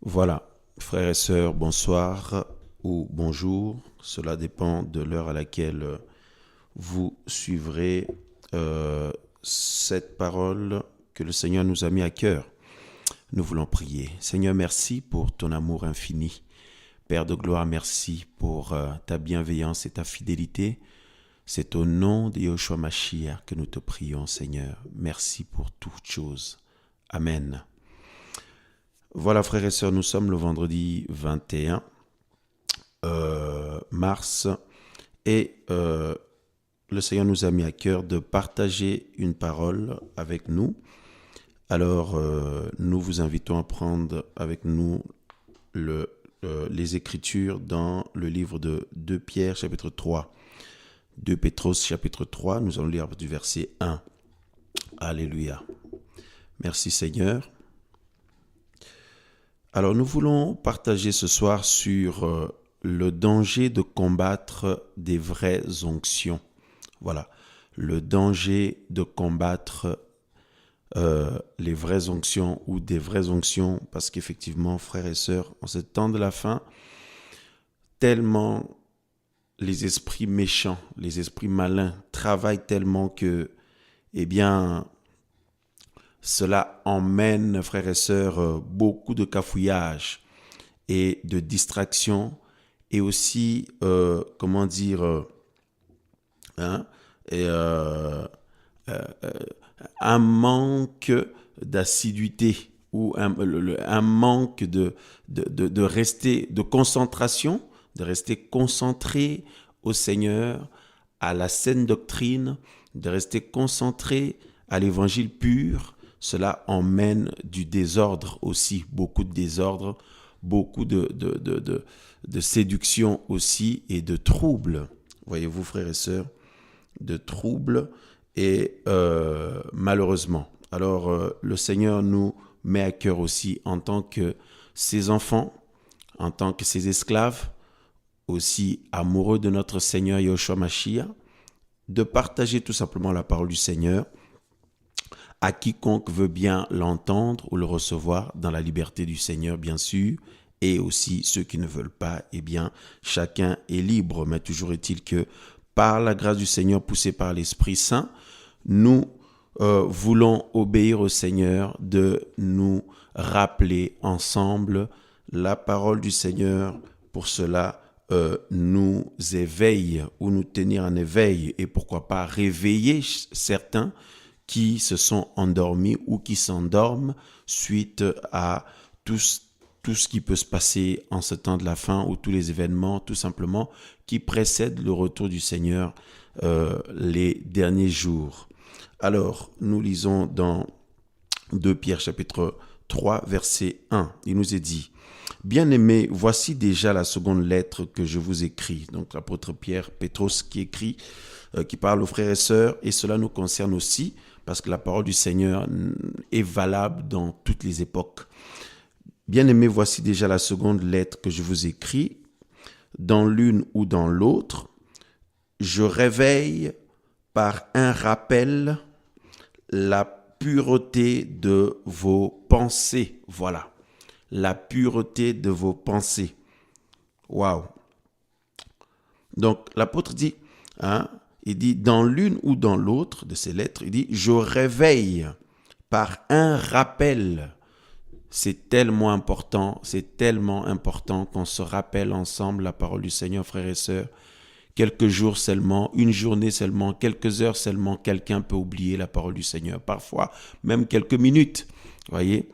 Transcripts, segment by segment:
Voilà, frères et sœurs, bonsoir ou bonjour. Cela dépend de l'heure à laquelle vous suivrez cette parole que le Seigneur nous a mis à cœur. Nous voulons prier. Seigneur, merci pour ton amour infini. Père de gloire, merci pour ta bienveillance et ta fidélité. C'est au nom de Yeshua Mashiach que nous te prions, Seigneur. Merci pour toutes choses. Amen. Voilà, frères et sœurs, nous sommes le vendredi 21 mars et le Seigneur nous a mis à cœur de partager une parole avec nous. Alors, nous vous invitons à prendre avec nous les Écritures dans le livre de 2 Pierre, chapitre 3. 2 Pétros, chapitre 3, nous allons lire du verset 1. Alléluia. Merci Seigneur. Alors, nous voulons partager ce soir sur le danger de combattre des vraies onctions. Voilà, le danger de combattre les vraies onctions ou des vraies onctions, parce qu'effectivement, frères et sœurs, en ce temps de la fin, tellement les esprits méchants, les esprits malins travaillent tellement que, eh bien, cela emmène, frères et sœurs, beaucoup de cafouillage et de distraction et aussi, comment dire, hein, et, un manque d'assiduité ou un manque de rester, de concentration, de rester concentré au Seigneur, à la saine doctrine, de rester concentré à l'évangile pur. Cela emmène du désordre aussi, beaucoup de désordre, beaucoup de séduction aussi et de troubles. Voyez-vous, frères et sœurs, de troubles et malheureusement. Alors, le Seigneur nous met à cœur aussi en tant que ses enfants, en tant que ses esclaves, aussi amoureux de notre Seigneur Yeshua Mashiach, de partager tout simplement la parole du Seigneur à quiconque veut bien l'entendre ou le recevoir dans la liberté du Seigneur, bien sûr, et aussi ceux qui ne veulent pas, eh bien, chacun est libre. Mais toujours est-il que par la grâce du Seigneur, poussé par l'Esprit Saint, nous voulons obéir au Seigneur de nous rappeler ensemble la parole du Seigneur. Pour cela, nous éveille ou nous tenir en éveil et pourquoi pas réveiller certains qui se sont endormis ou qui s'endorment suite à tout ce qui peut se passer en ce temps de la fin ou tous les événements tout simplement qui précèdent le retour du Seigneur les derniers jours. Alors, nous lisons dans 2 Pierre chapitre 3 verset 1. Il nous est dit: Bien-aimés, voici déjà la seconde lettre que je vous écris. Donc l'apôtre Pierre, Pétros qui écrit, qui parle aux frères et sœurs, et cela nous concerne aussi parce que la parole du Seigneur est valable dans toutes les époques. Bien-aimés, voici déjà la seconde lettre que je vous écris. Dans l'une ou dans l'autre, je réveille par un rappel la pureté de vos pensées. Voilà, la pureté de vos pensées. Waouh! Donc, l'apôtre dit, il dit, dans l'une ou dans l'autre de ces lettres, il dit, je réveille par un rappel. C'est tellement important qu'on se rappelle ensemble la parole du Seigneur, frères et sœurs. Quelques jours seulement, une journée seulement, quelques heures seulement, quelqu'un peut oublier la parole du Seigneur. Parfois, même quelques minutes, voyez.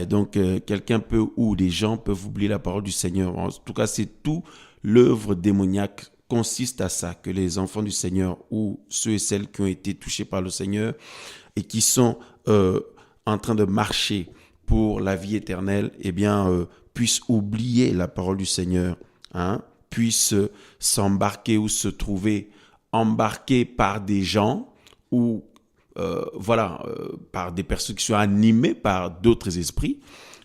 Donc, quelqu'un peut, ou des gens peuvent oublier la parole du Seigneur. En tout cas, c'est tout l'œuvre démoniaque consiste à ça, que les enfants du Seigneur ou ceux et celles qui ont été touchés par le Seigneur et qui sont en train de marcher pour la vie éternelle, eh bien, puissent oublier la parole du Seigneur, puissent s'embarquer ou se trouver embarqués par des gens ou par des personnes qui sont animées par d'autres esprits,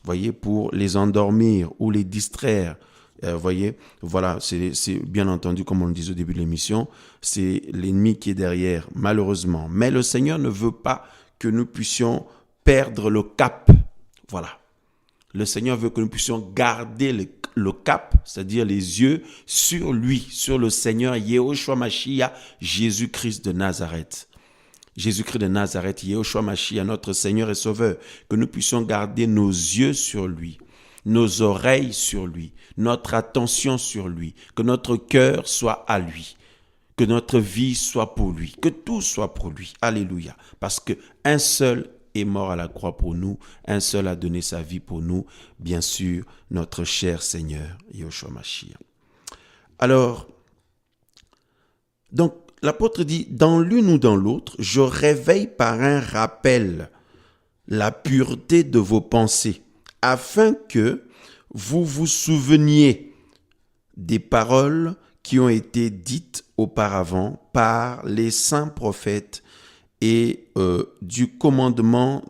voyez, pour les endormir ou les distraire. Voyez, voilà, c'est bien entendu, comme on le disait au début de l'émission, c'est l'ennemi qui est derrière, malheureusement. Mais le Seigneur ne veut pas que nous puissions perdre le cap. Voilà. le Seigneur veut que nous puissions garder le cap, c'est-à-dire les yeux sur lui, sur le Seigneur Yehoshua Mashiach, Jésus-Christ de Nazareth. Jésus-Christ de Nazareth, Yehoshua Mashiach, notre Seigneur et Sauveur, que nous puissions garder nos yeux sur lui, nos oreilles sur lui, notre attention sur lui, que notre cœur soit à lui, que notre vie soit pour lui, que tout soit pour lui. Alléluia. Parce qu'un seul est mort à la croix pour nous, un seul a donné sa vie pour nous, bien sûr, notre cher Seigneur, Yehoshua Mashiach. Alors, donc, l'apôtre dit, dans l'une ou dans l'autre, je réveille par un rappel la pureté de vos pensées, afin que vous vous souveniez des paroles qui ont été dites auparavant par les saints prophètes et du commandement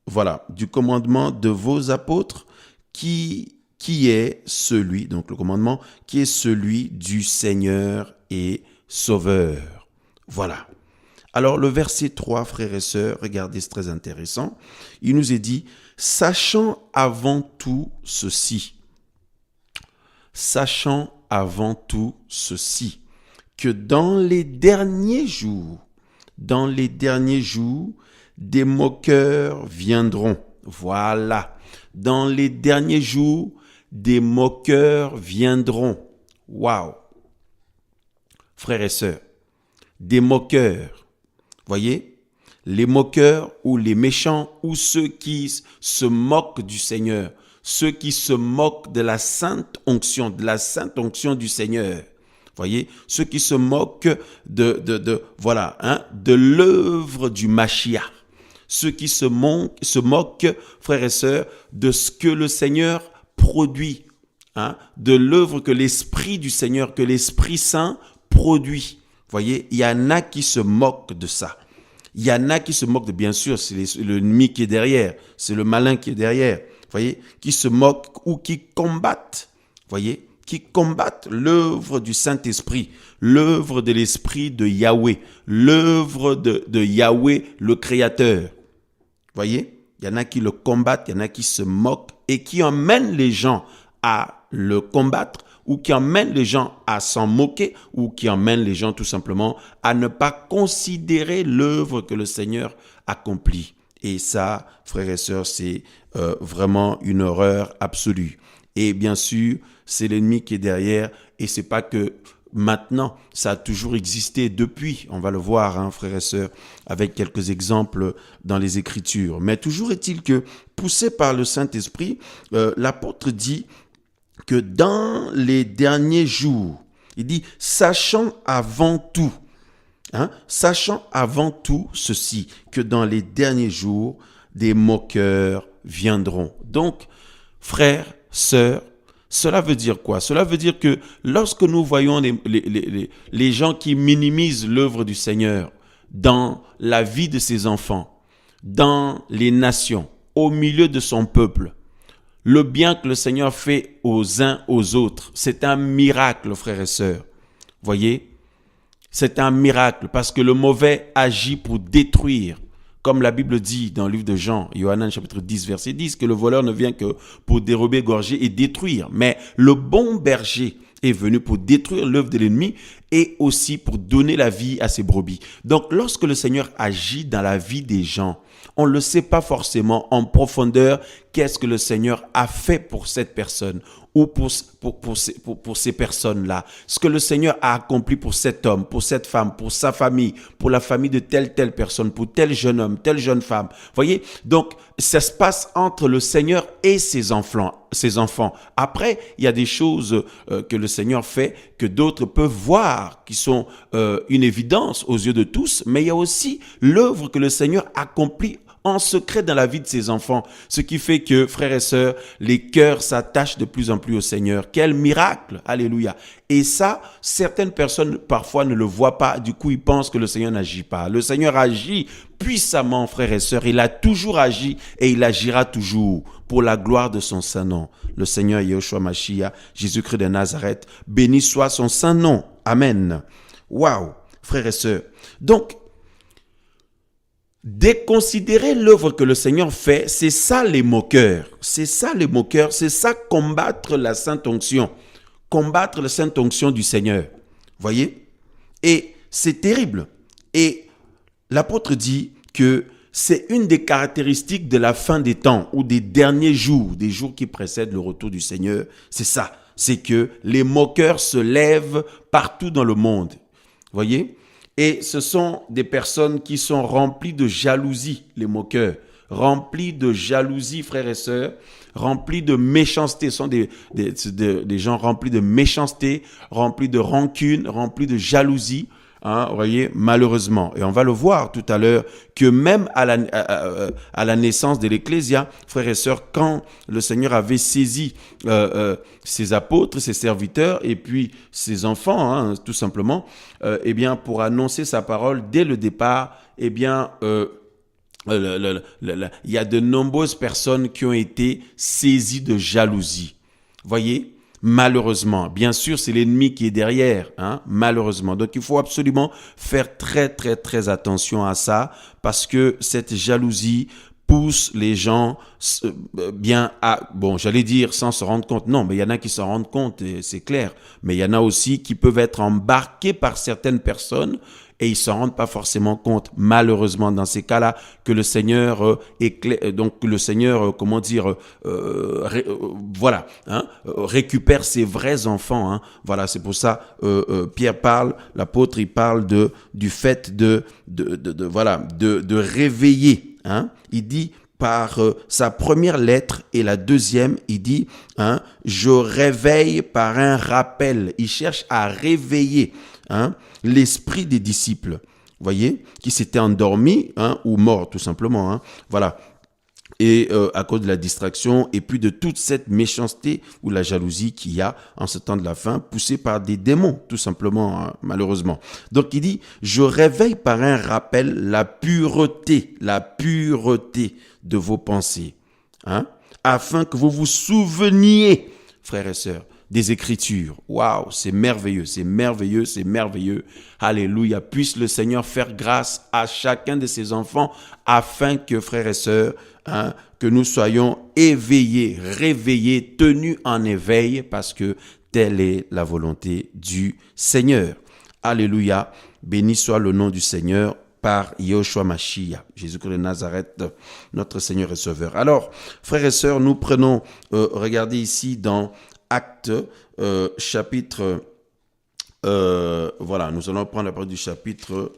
de vos apôtres qui est celui, donc le commandement qui est celui du Seigneur et Sauveur. Voilà. Alors le verset 3, frères et sœurs, regardez, c'est très intéressant. Il nous est dit, sachant avant tout ceci, que dans les derniers jours, des moqueurs viendront. Voilà. Dans les derniers jours, des moqueurs viendront. Waouh. Frères et sœurs, des moqueurs. Voyez, les moqueurs ou les méchants ou ceux qui se moquent du Seigneur, ceux qui se moquent de la sainte onction, du Seigneur. Voyez, ceux qui se moquent de l'œuvre du Mashiach. Ceux qui se moquent, frères et sœurs, de ce que le Seigneur produit, de l'œuvre que l'Esprit du Seigneur, que l'Esprit Saint produit. Voyez, il y en a qui se moquent de ça. Il y en a qui se moquent bien sûr, c'est l'ennemi qui est derrière, c'est le malin qui est derrière. Voyez, qui se moquent ou qui combattent. Voyez, qui combattent l'œuvre du Saint-Esprit, l'œuvre de l'Esprit de Yahweh, l'œuvre de Yahweh, le Créateur. Voyez, il y en a qui le combattent, il y en a qui se moquent et qui emmènent les gens à le combattre, ou qui emmène les gens à s'en moquer, ou qui emmène les gens tout simplement à ne pas considérer l'œuvre que le Seigneur accomplit. Et ça, frères et sœurs, c'est vraiment une horreur absolue. Et bien sûr, c'est l'ennemi qui est derrière, et c'est pas que maintenant, ça a toujours existé depuis, on va le voir, frères et sœurs, avec quelques exemples dans les Écritures. Mais toujours est-il que, poussé par le Saint-Esprit, l'apôtre dit que dans les derniers jours, il dit, sachant avant tout ceci, que dans les derniers jours, des moqueurs viendront. Donc, frères, sœurs, cela veut dire quoi? Cela veut dire que lorsque nous voyons les gens qui minimisent l'œuvre du Seigneur dans la vie de ses enfants, dans les nations, au milieu de son peuple, le bien que le Seigneur fait aux uns aux autres, c'est un miracle, frères et sœurs. Voyez, c'est un miracle parce que le mauvais agit pour détruire. Comme la Bible dit dans le livre de Jean, Yohanan chapitre 10, verset 10, que le voleur ne vient que pour dérober, égorger et détruire. Mais le bon berger est venu pour détruire l'œuvre de l'ennemi et aussi pour donner la vie à ses brebis. Donc, lorsque le Seigneur agit dans la vie des gens, on ne le sait pas forcément en profondeur qu'est-ce que le Seigneur a fait pour cette personne ou pour ces personnes-là. Ce que le Seigneur a accompli pour cet homme, pour cette femme, pour sa famille, pour la famille de telle personne, pour tel jeune homme, telle jeune femme. Voyez, donc ça se passe entre le Seigneur et ses enfants. Après, il y a des choses que le Seigneur fait que d'autres peuvent voir, qui sont une évidence aux yeux de tous, mais il y a aussi l'œuvre que le Seigneur accomplit en secret dans la vie de ses enfants. Ce qui fait que, frères et sœurs, les cœurs s'attachent de plus en plus au Seigneur. Quel miracle! Alléluia! Et ça, certaines personnes parfois ne le voient pas. Du coup, ils pensent que le Seigneur n'agit pas. Le Seigneur agit puissamment, frères et sœurs. Il a toujours agi et il agira toujours pour la gloire de son saint nom. Le Seigneur Yehoshua Mashiach, Jésus-Christ de Nazareth, béni soit son saint nom. Amen. Waouh! Frères et sœurs. Donc, Déconsidérer l'œuvre que le Seigneur fait, c'est ça les moqueurs. C'est ça les moqueurs, c'est ça combattre la sainte onction. Combattre la sainte onction du Seigneur. Voyez? Et c'est terrible. Et l'apôtre dit que c'est une des caractéristiques de la fin des temps ou des derniers jours, des jours qui précèdent le retour du Seigneur. C'est ça. C'est que les moqueurs se lèvent partout dans le monde. Voyez? Et ce sont des personnes qui sont remplies de jalousie, les moqueurs. Remplis de jalousie, frères et sœurs, remplis de méchanceté. Ce sont des gens remplis de méchanceté, remplis de rancune, remplis de jalousie. Hein, vous voyez, malheureusement. Et on va le voir tout à l'heure, que même à la naissance de l'Ecclésia, frères et sœurs, quand le Seigneur avait saisi ses apôtres, ses serviteurs, et puis ses enfants, hein, tout simplement, eh bien, pour annoncer sa parole dès le départ, eh bien, il y a de nombreuses personnes qui ont été saisies de jalousie. Voyez? Malheureusement, bien sûr, c'est l'ennemi qui est derrière, hein, malheureusement. Donc, il faut absolument faire très, très, très attention à ça parce que cette jalousie pousse les gens bien à, bon, j'allais dire sans se rendre compte. Non, mais il y en a qui s'en rendent compte, et c'est clair. Mais il y en a aussi qui peuvent être embarqués par certaines personnes et ils ne s'en rendent pas forcément compte, malheureusement, dans ces cas-là, que le Seigneur donc le Seigneur, voilà, hein, récupère ses vrais enfants. Hein, voilà, c'est pour ça Pierre parle, l'apôtre, il parle du fait de réveiller. Hein, il dit par sa première lettre et la deuxième, il dit, hein, je réveille par un rappel. Il cherche à réveiller, hein, l'esprit des disciples, voyez, qui s'étaient endormis, hein, ou morts tout simplement, hein, voilà. Et à cause de la distraction et puis de toute cette méchanceté ou la jalousie qu'il y a en ce temps de la fin, poussée par des démons, tout simplement, hein, malheureusement. Donc il dit, je réveille par un rappel la pureté de vos pensées, hein, afin que vous vous souveniez, frères et sœurs, des Écritures. Waouh, c'est merveilleux, c'est merveilleux, c'est merveilleux. Alléluia. Puisse le Seigneur faire grâce à chacun de ses enfants afin que, frères et sœurs, hein, que nous soyons éveillés, réveillés, tenus en éveil parce que telle est la volonté du Seigneur. Alléluia. Béni soit le nom du Seigneur par Yahushua Mashiach, Jésus-Christ de Nazareth, notre Seigneur et Sauveur. Alors, frères et sœurs, nous prenons, regardez ici dans Actes, chapitre, voilà, nous allons prendre la parole du chapitre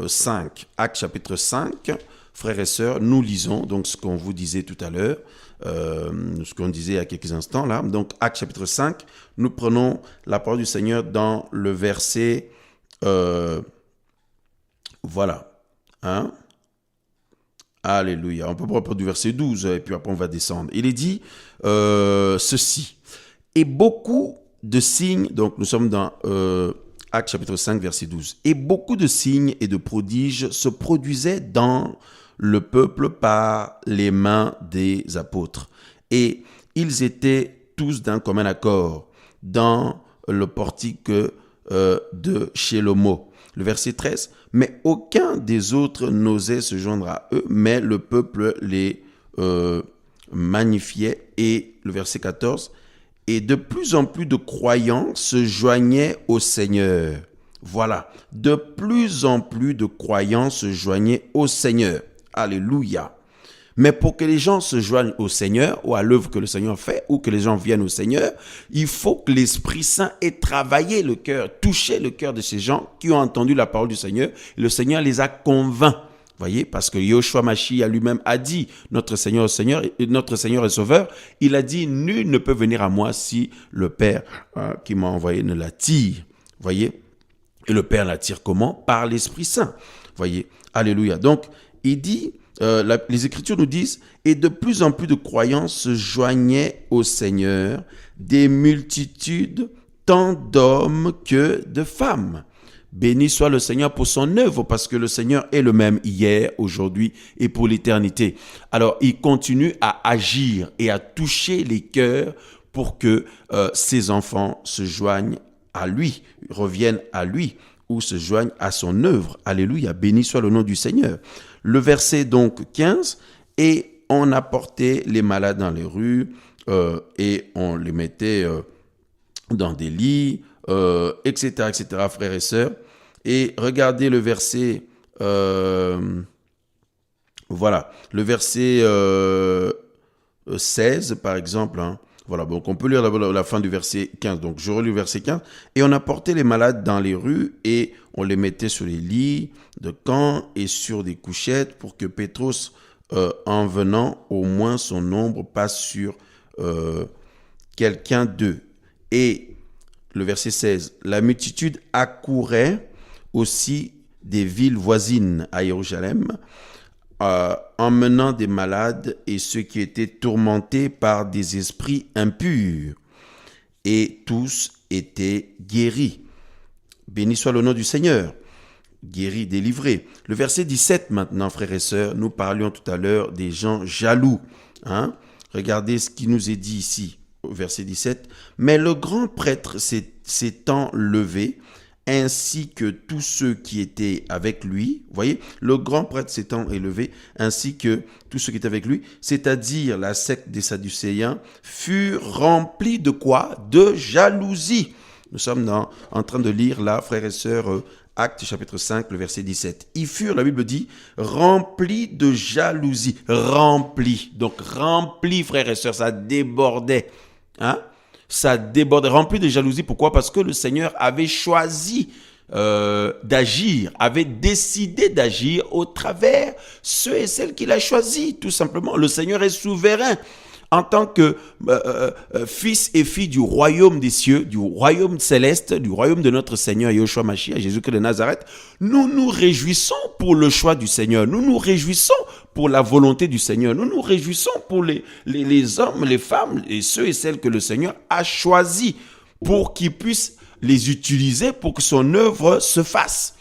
5. Actes, chapitre 5, frères et sœurs, nous lisons donc ce qu'on vous disait tout à l'heure, ce qu'on disait il y a quelques instants là. Donc, Actes, chapitre 5, nous prenons la parole du Seigneur dans le verset, voilà, hein. Alléluia. On peut prendre du verset 12 et puis après on va descendre. Il est dit ceci. Et beaucoup de signes, donc nous sommes dans Actes chapitre 5, verset 12. Et beaucoup de signes et de prodiges se produisaient dans le peuple par les mains des apôtres. Et ils étaient tous d'un commun accord dans le portique de Shélomo. Le verset 13. Mais aucun des autres n'osait se joindre à eux, mais le peuple les magnifiait. Et le verset 14. Et de plus en plus de croyants se joignaient au Seigneur. Voilà, de plus en plus de croyants se joignaient au Seigneur. Alléluia. Mais pour que les gens se joignent au Seigneur ou à l'œuvre que le Seigneur fait ou que les gens viennent au Seigneur, il faut que l'Esprit Saint ait travaillé le cœur, touché le cœur de ces gens qui ont entendu la parole du Seigneur. Le Seigneur les a convaincs. Voyez, parce que Yahushua Mashiach lui-même a dit, notre Seigneur et Sauveur, il a dit, nul ne peut venir à moi si le Père qui m'a envoyé ne l'attire. Voyez, et le Père l'attire comment? Par l'Esprit Saint. Voyez, alléluia. Donc, il dit, les Écritures nous disent, et de plus en plus de croyants se joignaient au Seigneur, des multitudes, tant d'hommes que de femmes. Béni soit le Seigneur pour son œuvre, parce que le Seigneur est le même hier, aujourd'hui et pour l'éternité. Alors, il continue à agir et à toucher les cœurs pour que ses enfants se joignent à lui, reviennent à lui ou se joignent à son œuvre. Alléluia, béni soit le nom du Seigneur. Le verset donc 15, et on apportait les malades dans les rues et on les mettait dans des lits, etc., etc., frères et sœurs. Et regardez le verset, voilà, le verset 16, par exemple. Hein. Voilà, donc on peut lire la fin du verset 15. Donc je relis le verset 15. Et on apportait les malades dans les rues et on les mettait sur les lits de camp et sur des couchettes pour que Pétros, en venant, au moins son ombre passe sur quelqu'un d'eux. Et le verset 16, la multitude accourait aussi des villes voisines à Jérusalem, emmenant des malades et ceux qui étaient tourmentés par des esprits impurs. Et tous étaient guéris. Béni soit le nom du Seigneur. Guéris, délivrés. Le verset 17 maintenant, frères et sœurs, nous parlions tout à l'heure des gens jaloux. Hein? Regardez ce qui nous est dit ici, au verset 17. Mais le grand prêtre s'étant levé, ainsi que tous ceux qui étaient avec lui, vous voyez, le grand prêtre s'étant élevé, ainsi que tous ceux qui étaient avec lui, c'est-à-dire la secte des Sadducéens, furent remplis de quoi? De jalousie. Nous sommes en train de lire là, frères et sœurs, Actes chapitre 5, le verset 17. Ils furent, la Bible dit, remplis de jalousie. Remplis. Donc remplis, frères et sœurs, ça débordait. Hein? Ça débordait, rempli de jalousie. Pourquoi? Parce que le Seigneur avait choisi d'agir, avait décidé d'agir au travers ceux et celles qu'il a choisis, tout simplement. Le Seigneur est souverain. En tant que fils et filles du royaume des cieux, du royaume céleste, du royaume de notre Seigneur Yeshua Mashiach, Jésus-Christ de Nazareth, nous nous réjouissons pour le choix du Seigneur. Nous nous réjouissons pour la volonté du Seigneur. Nous nous réjouissons pour les hommes, les femmes et ceux et celles que le Seigneur a choisis pour qu'ils puissent les utiliser pour que son œuvre se fasse.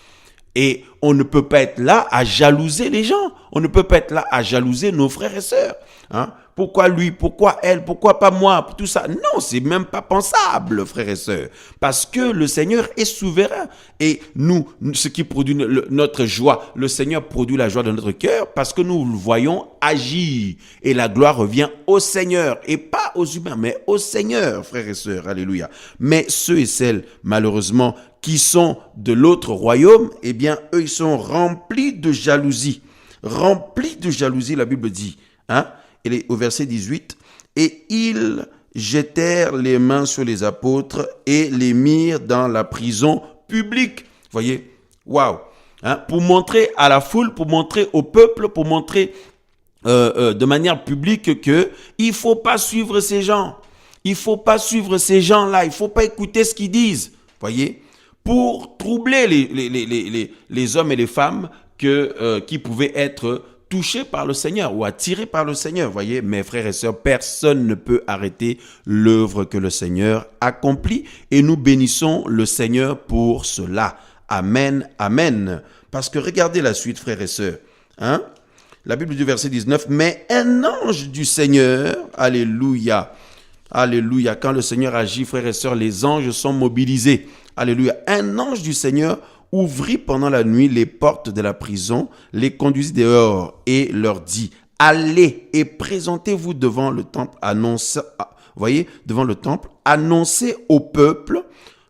Et on ne peut pas être là à jalouser les gens. On ne peut pas être là à jalouser nos frères et sœurs. Hein? Pourquoi lui? Pourquoi elle? Pourquoi pas moi? Tout ça. Non, c'est même pas pensable, frères et sœurs. Parce que le Seigneur est souverain. Et nous, ce qui produit notre joie, le Seigneur produit la joie de notre cœur parce que nous le voyons agir. Et la gloire revient au Seigneur. Et pas aux humains, mais au Seigneur, frères et sœurs. Alléluia. Mais ceux et celles, malheureusement, qui sont de l'autre royaume, eh bien, eux, ils sont remplis de jalousie. Remplis de jalousie, la Bible dit. Hein? Et au verset 18, « Et ils jetèrent les mains sur les apôtres et les mirent dans la prison publique. » Voyez, waouh, hein? Pour montrer à la foule, pour montrer au peuple, pour montrer de manière publique que il faut pas suivre ces gens. Il faut pas suivre ces gens-là. Il faut pas écouter ce qu'ils disent. Voyez, pour troubler les hommes et les femmes qui pouvaient être touchés par le Seigneur ou attirés par le Seigneur. Voyez, mes frères et sœurs, personne ne peut arrêter l'œuvre que le Seigneur accomplit et nous bénissons le Seigneur pour cela. Amen, amen. Parce que regardez la suite, frères et sœurs. Hein? La Bible du verset 19, « Mais un ange du Seigneur, alléluia, alléluia, quand le Seigneur agit, frères et sœurs, les anges sont mobilisés. Alléluia, un ange du Seigneur ouvrit pendant la nuit les portes de la prison, les conduisit dehors et leur dit, « Allez et présentez-vous devant le temple, annoncez au peuple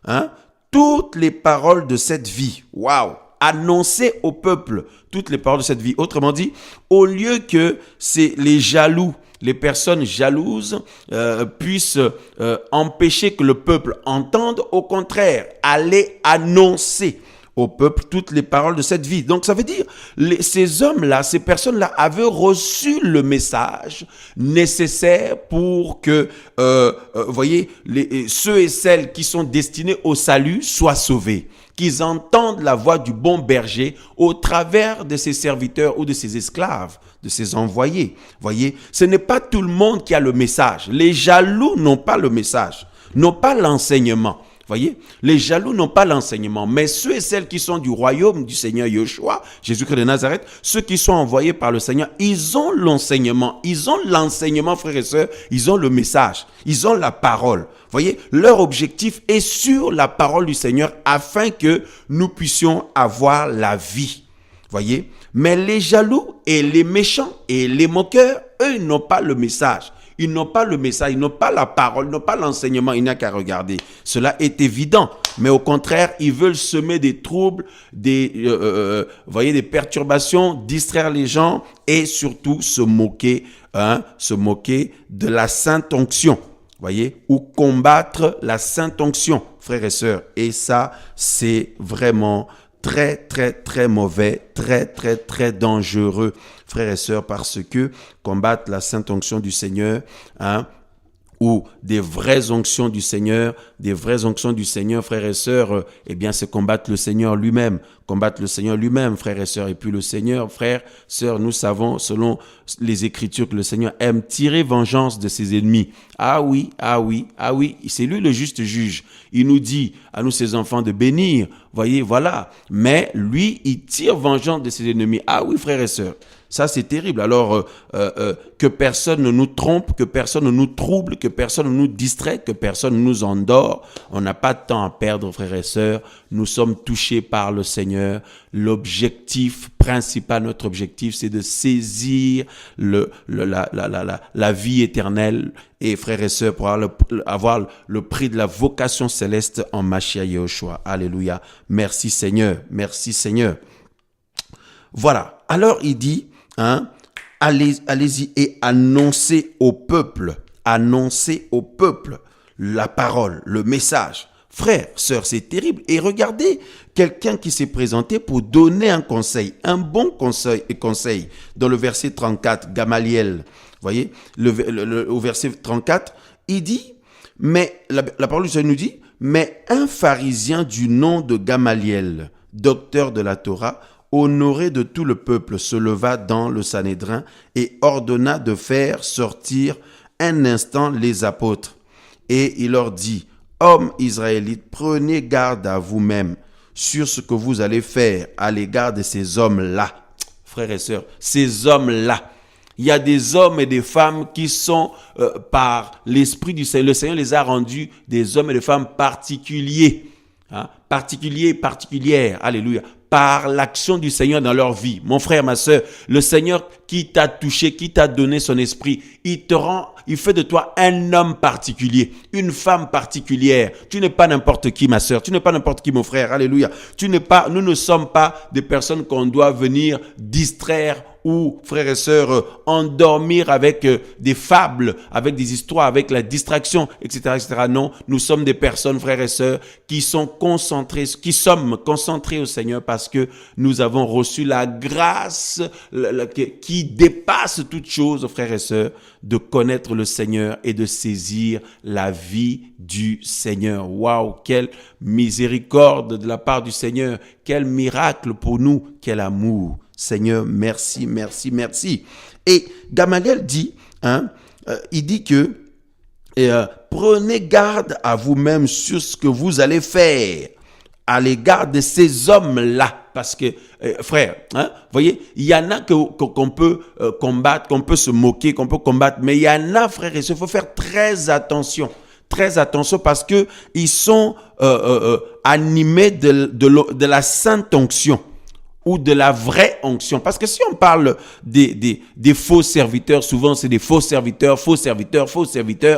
hein, toutes les paroles de cette vie. » Waouh! Annoncez au peuple toutes les paroles de cette vie. Autrement dit, au lieu que c'est les jaloux, les personnes jalouses puissent empêcher que le peuple entende, au contraire, allez annoncer au peuple toutes les paroles de cette vie. Donc ça veut dire, ces hommes-là, ces personnes-là avaient reçu le message nécessaire pour que, voyez, ceux et celles qui sont destinés au salut soient sauvés. Qu'ils entendent la voix du bon berger au travers de ses serviteurs ou de ses esclaves, de ses envoyés. Voyez, ce n'est pas tout le monde qui a le message. Les jaloux n'ont pas le message, n'ont pas l'enseignement. Voyez, les jaloux n'ont pas l'enseignement, mais ceux et celles qui sont du royaume du Seigneur Yeshua, Jésus-Christ de Nazareth, ceux qui sont envoyés par le Seigneur, ils ont l'enseignement, frères et sœurs, ils ont le message, ils ont la parole. Voyez, leur objectif est sur la parole du Seigneur afin que nous puissions avoir la vie. Voyez, Mais les jaloux et les méchants et les moqueurs, eux, ils n'ont pas le message. Ils n'ont pas le message, ils n'ont pas la parole, ils n'ont pas l'enseignement, il n'y a qu'à regarder. Cela est évident. Mais au contraire, ils veulent semer des troubles, des perturbations, distraire les gens et surtout se moquer de la sainte onction. Voyez, ou combattre la sainte onction, frères et sœurs. Et ça, c'est vraiment très, très, très mauvais, très, très, très dangereux, frères et sœurs, parce que combattre la sainte onction du Seigneur, ou des vraies onctions du Seigneur, frères et sœurs, eh bien, c'est combattre le Seigneur lui-même, frères et sœurs. Et puis le Seigneur, frères, sœurs, nous savons, selon les Écritures, que le Seigneur aime tirer vengeance de ses ennemis. Ah oui, c'est lui le juste juge. Il nous dit, à nous ses enfants, de bénir, voyez, voilà. Mais lui, il tire vengeance de ses ennemis. Ah oui, frères et sœurs. Ça, c'est terrible. Alors, que personne ne nous trompe, que personne ne nous trouble, que personne ne nous distrait, que personne ne nous endort. On n'a pas de temps à perdre, frères et sœurs. Nous sommes touchés par le Seigneur. L'objectif principal, notre objectif, c'est de saisir la vie éternelle. Et frères et sœurs, pour avoir le prix de la vocation céleste en Mashiach Yahushua. Alléluia. Merci Seigneur. Merci Seigneur. Voilà. Alors, il dit, allez-y et annoncez au peuple la parole, le message. Frères, sœurs, c'est terrible. Et regardez, quelqu'un qui s'est présenté pour donner un conseil, un bon conseil. Dans le verset 34, Gamaliel, voyez, au verset 34, il dit, mais la parole du Seigneur nous dit, mais un pharisien du nom de Gamaliel, docteur de la Torah, honoré de tout le peuple, se leva dans le Sanhédrin et ordonna de faire sortir un instant les apôtres. Et il leur dit, hommes israélites, prenez garde à vous-mêmes sur ce que vous allez faire à l'égard de ces hommes-là. Frères et sœurs, ces hommes-là. Il y a des hommes et des femmes qui sont, par l'Esprit du Seigneur, le Seigneur les a rendus des hommes et des femmes particuliers. Particulières, alléluia, par l'action du Seigneur dans leur vie. Mon frère, ma sœur, le Seigneur qui t'a touché, qui t'a donné son esprit, il fait de toi un homme particulier, une femme particulière. Tu n'es pas n'importe qui, ma sœur, tu n'es pas n'importe qui, mon frère, alléluia. Nous ne sommes pas des personnes qu'on doit venir distraire ou, frères et sœurs, endormir avec des fables, avec des histoires, avec la distraction, etc., etc. Non, nous sommes des personnes, frères et sœurs, qui sommes concentrés au Seigneur parce que nous avons reçu la grâce qui dépasse toute chose, frères et sœurs, de connaître le Seigneur et de saisir la vie du Seigneur. Waouh, quelle miséricorde de la part du Seigneur, quel miracle pour nous, quel amour. Seigneur, merci, merci, merci. Et Gamaliel dit, il dit que prenez garde à vous-même sur ce que vous allez faire à l'égard de ces hommes-là. Parce que, frère, voyez, il y en a qu'on peut combattre, qu'on peut se moquer, qu'on peut combattre, mais il y en a, frère, et il faut faire très attention. Très attention parce que ils sont animés de la sainte onction. Ou de la vraie onction. Parce que si on parle des faux serviteurs, souvent c'est des faux serviteurs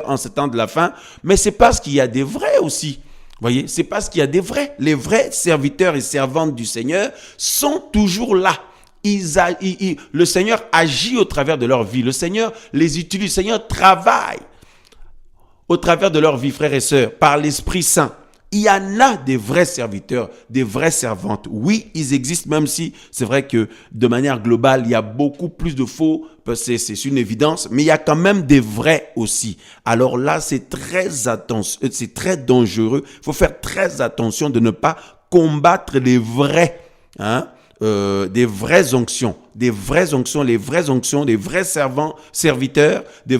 en ce temps de la fin, mais c'est parce qu'il y a des vrais aussi. Voyez, c'est parce qu'il y a des vrais. Les vrais serviteurs et servantes du Seigneur sont toujours là. Le Seigneur agit au travers de leur vie. Le Seigneur les utilise. Le Seigneur travaille au travers de leur vie, frères et sœurs, par l'Esprit Saint. Il y en a des vrais serviteurs, des vraies servantes. Oui, ils existent, même si c'est vrai que de manière globale, il y a beaucoup plus de faux, c'est une évidence, mais il y a quand même des vrais aussi. Alors là, c'est très dangereux. Il faut faire très attention de ne pas combattre les vrais, des vraies onctions, des vraies onctions, des vrais serviteurs, des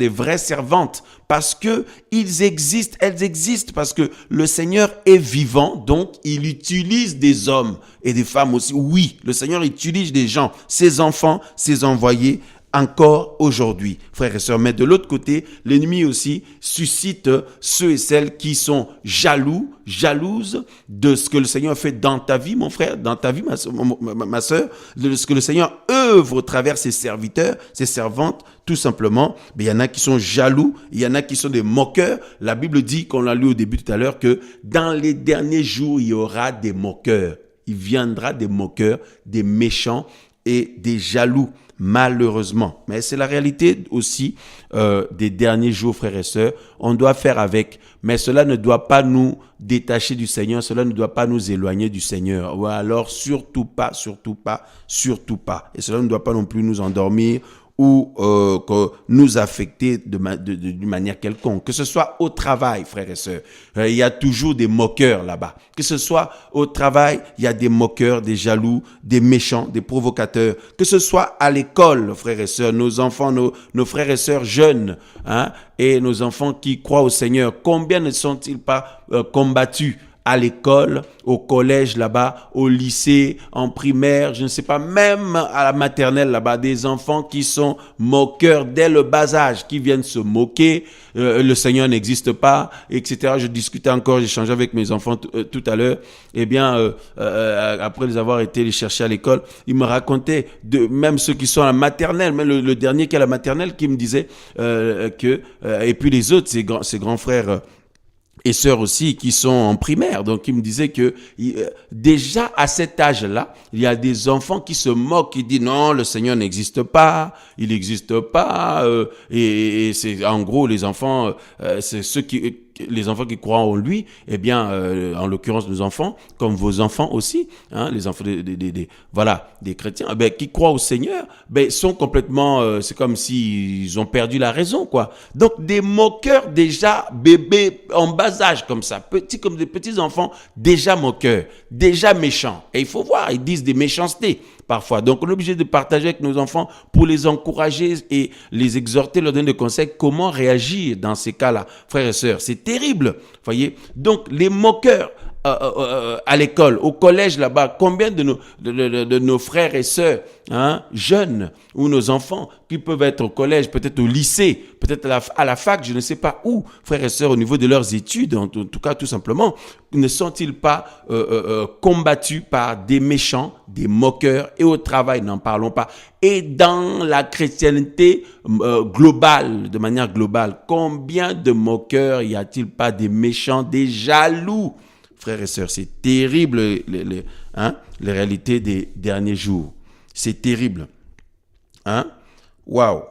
vraies servantes, parce que elles existent, parce que le Seigneur est vivant, donc il utilise des hommes et des femmes aussi. Oui, le Seigneur utilise des gens, ses enfants, ses envoyés, encore aujourd'hui, frères et sœurs. Mais de l'autre côté, l'ennemi aussi suscite ceux et celles qui sont jalouses de ce que le Seigneur fait dans ta vie, mon frère, dans ta vie, ma sœur, de ce que le Seigneur œuvre au travers ses serviteurs, ses servantes, tout simplement. Mais il y en a qui sont jaloux, il y en a qui sont des moqueurs. La Bible dit, qu'on l'a lu au début tout à l'heure, que dans les derniers jours, il y aura des moqueurs. Il viendra des moqueurs, des méchants et des jaloux. Malheureusement. Mais c'est la réalité aussi des derniers jours, frères et sœurs. On doit faire avec. Mais cela ne doit pas nous détacher du Seigneur. Cela ne doit pas nous éloigner du Seigneur. Ou alors, surtout pas. Et cela ne doit pas non plus nous endormir ou nous affecter d'une manière quelconque. Que ce soit au travail, frères et sœurs, il y a toujours des moqueurs là-bas. Que ce soit au travail, il y a des moqueurs, des jaloux, des méchants, des provocateurs. Que ce soit à l'école, frères et sœurs, nos enfants, nos frères et sœurs jeunes, et nos enfants qui croient au Seigneur, combien ne sont-ils pas combattus à l'école, au collège là-bas, au lycée, en primaire, je ne sais pas, même à la maternelle là-bas, des enfants qui sont moqueurs dès le bas âge, qui viennent se moquer, le Seigneur n'existe pas, etc. J'échangeais avec mes enfants tout à l'heure, eh bien, après les avoir été les chercher à l'école, ils me racontaient, même ceux qui sont à la maternelle, même le dernier qui est à la maternelle, qui me disait et puis les autres, ses grands frères, et sœurs aussi qui sont en primaire. Donc, ils me disaient que déjà à cet âge-là, il y a des enfants qui se moquent, qui disent non, le Seigneur n'existe pas, il n'existe pas. Et c'est en gros les enfants, c'est les enfants qui croient en lui, eh bien, en l'occurrence nos enfants, comme vos enfants aussi, les enfants des chrétiens, qui croient au Seigneur, sont complètement, c'est comme s'ils ont perdu la raison, quoi. Donc des moqueurs déjà bébés en bas âge comme ça, petits comme des petits enfants, déjà moqueurs, déjà méchants. Et il faut voir, ils disent des méchancetés parfois. Donc, on est obligé de partager avec nos enfants pour les encourager et les exhorter, leur donner des conseils, comment réagir dans ces cas-là. Frères et sœurs, c'est terrible, voyez. Donc, les moqueurs à l'école, au collège là-bas, combien de nos frères et sœurs jeunes ou nos enfants qui peuvent être au collège, peut-être au lycée, peut-être à la fac, je ne sais pas où, frères et sœurs, au niveau de leurs études, en tout cas tout simplement, ne sont-ils pas combattus par des méchants, des moqueurs, et au travail, n'en parlons pas. Et dans la chrétienté globale, de manière globale, combien de moqueurs y a-t-il pas, des méchants, des jaloux? Frères et sœurs, c'est terrible les réalités des derniers jours. C'est terrible. Waouh.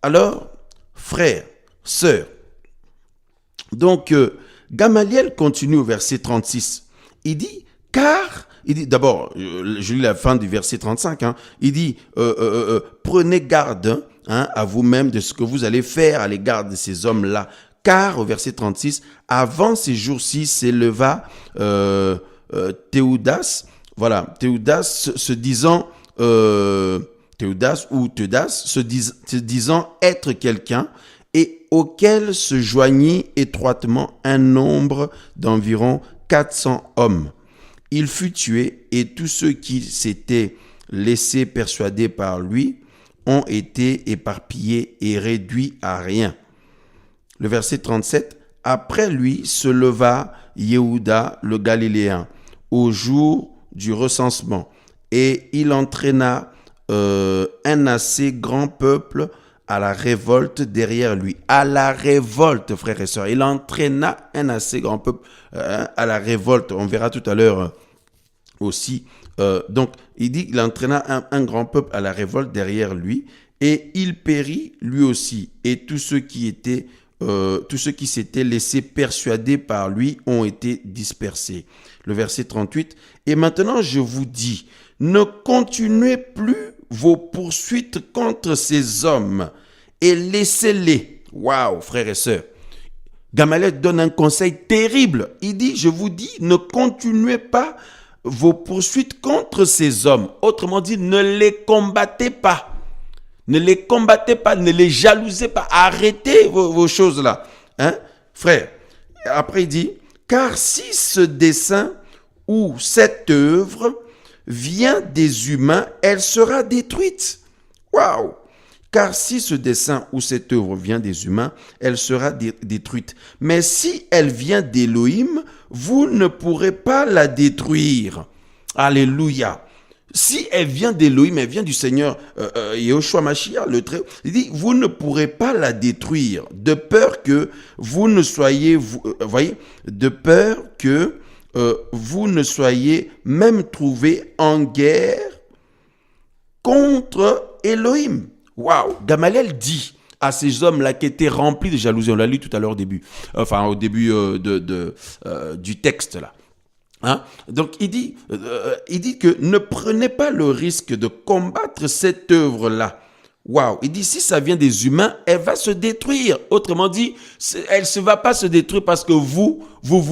Alors, frères, sœurs, donc Gamaliel continue au verset 36. Il dit, d'abord, je lis la fin du verset 35, il dit, prenez garde à vous-même de ce que vous allez faire à l'égard de ces hommes-là. Car, au verset 36, avant ces jours-ci s'éleva Théodas, se disant, se disant être quelqu'un, et auquel se joignit étroitement un nombre d'environ 400 hommes. Il fut tué, et tous ceux qui s'étaient laissés persuader par lui ont été éparpillés et réduits à rien. Le verset 37, après lui se leva Yehuda le Galiléen au jour du recensement, et il entraîna un assez grand peuple à la révolte derrière lui. À la révolte, frères et sœurs. Il entraîna un assez grand peuple à la révolte. On verra tout à l'heure aussi. Donc, il dit qu'il entraîna un grand peuple à la révolte derrière lui, et il périt lui aussi, et tous ceux qui s'étaient laissés persuader par lui ont été dispersés. Le verset 38, et maintenant je vous dis, ne continuez plus vos poursuites contre ces hommes et laissez-les. Waouh, frères et sœurs. Gamaliel donne un conseil terrible. Il dit, je vous dis, ne continuez pas vos poursuites contre ces hommes. Autrement dit, ne les combattez pas. Ne les combattez pas, ne les jalousez pas. Arrêtez vos choses-là. Frère. Après, il dit, car si ce dessein ou cette œuvre vient des humains, elle sera détruite. Waouh! Car si ce dessein ou cette œuvre vient des humains, elle sera détruite. Mais si elle vient d'Élohim, vous ne pourrez pas la détruire. Alléluia. Si elle vient d'Élohim, elle vient du Seigneur Yahushua Mashiach, le très, il dit, vous ne pourrez pas la détruire, de peur que vous ne soyez, voyez, de peur que vous ne soyez même trouvés en guerre contre Élohim. Waouh! Gamaliel dit à ces hommes-là qui étaient remplis de jalousie, on l'a lu tout à l'heure au début, au début du texte là. Hein? Donc il dit que ne prenez pas le risque de combattre cette œuvre-là. Waouh! Il dit si ça vient des humains, elle va se détruire. Autrement dit, elle ne va pas se détruire parce que vous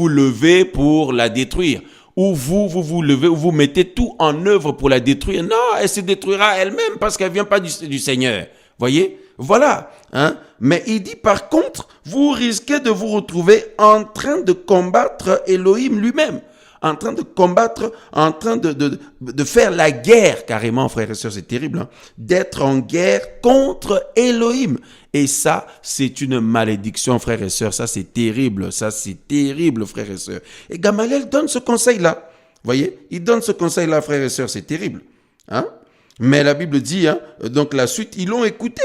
levez pour la détruire. Ou vous levez, ou vous mettez tout en œuvre pour la détruire. Non, elle se détruira elle-même parce qu'elle ne vient pas du Seigneur. Voyez? Voilà. Hein? Mais il dit par contre, vous risquez de vous retrouver en train de combattre Elohim lui-même. En train de combattre, en train de faire la guerre, carrément, frères et sœurs, c'est terrible, hein? D'être en guerre contre Elohim. Et ça, c'est une malédiction, frères et sœurs, ça c'est terrible, frères et sœurs. Et Gamaliel donne ce conseil-là, voyez, il donne ce conseil-là, frères et sœurs, c'est terrible. Hein? Mais la Bible dit, hein, donc la suite, ils l'ont écouté.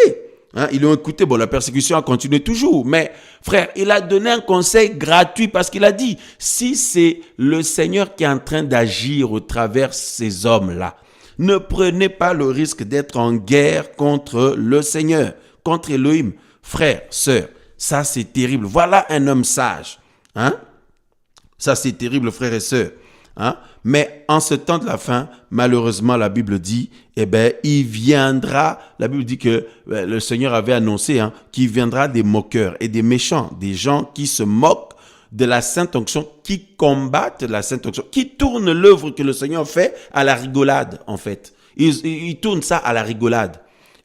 Hein, ils l'ont écouté, bon, la persécution a continué toujours, mais frère, il a donné un conseil gratuit parce qu'il a dit, si c'est le Seigneur qui est en train d'agir au travers ces hommes-là, ne prenez pas le risque d'être en guerre contre le Seigneur, contre Elohim. Frère, sœur, ça c'est terrible. Voilà un homme sage. Hein? Ça c'est terrible, frère et sœur. Hein? Mais en ce temps de la fin, malheureusement, la Bible dit, il viendra, la Bible dit que le Seigneur avait annoncé, hein, qu'il viendra des moqueurs et des méchants, des gens qui se moquent de la Sainte Onction, qui combattent la Sainte Onction, qui tournent l'œuvre que le Seigneur fait à la rigolade, en fait. Ils tournent ça à la rigolade.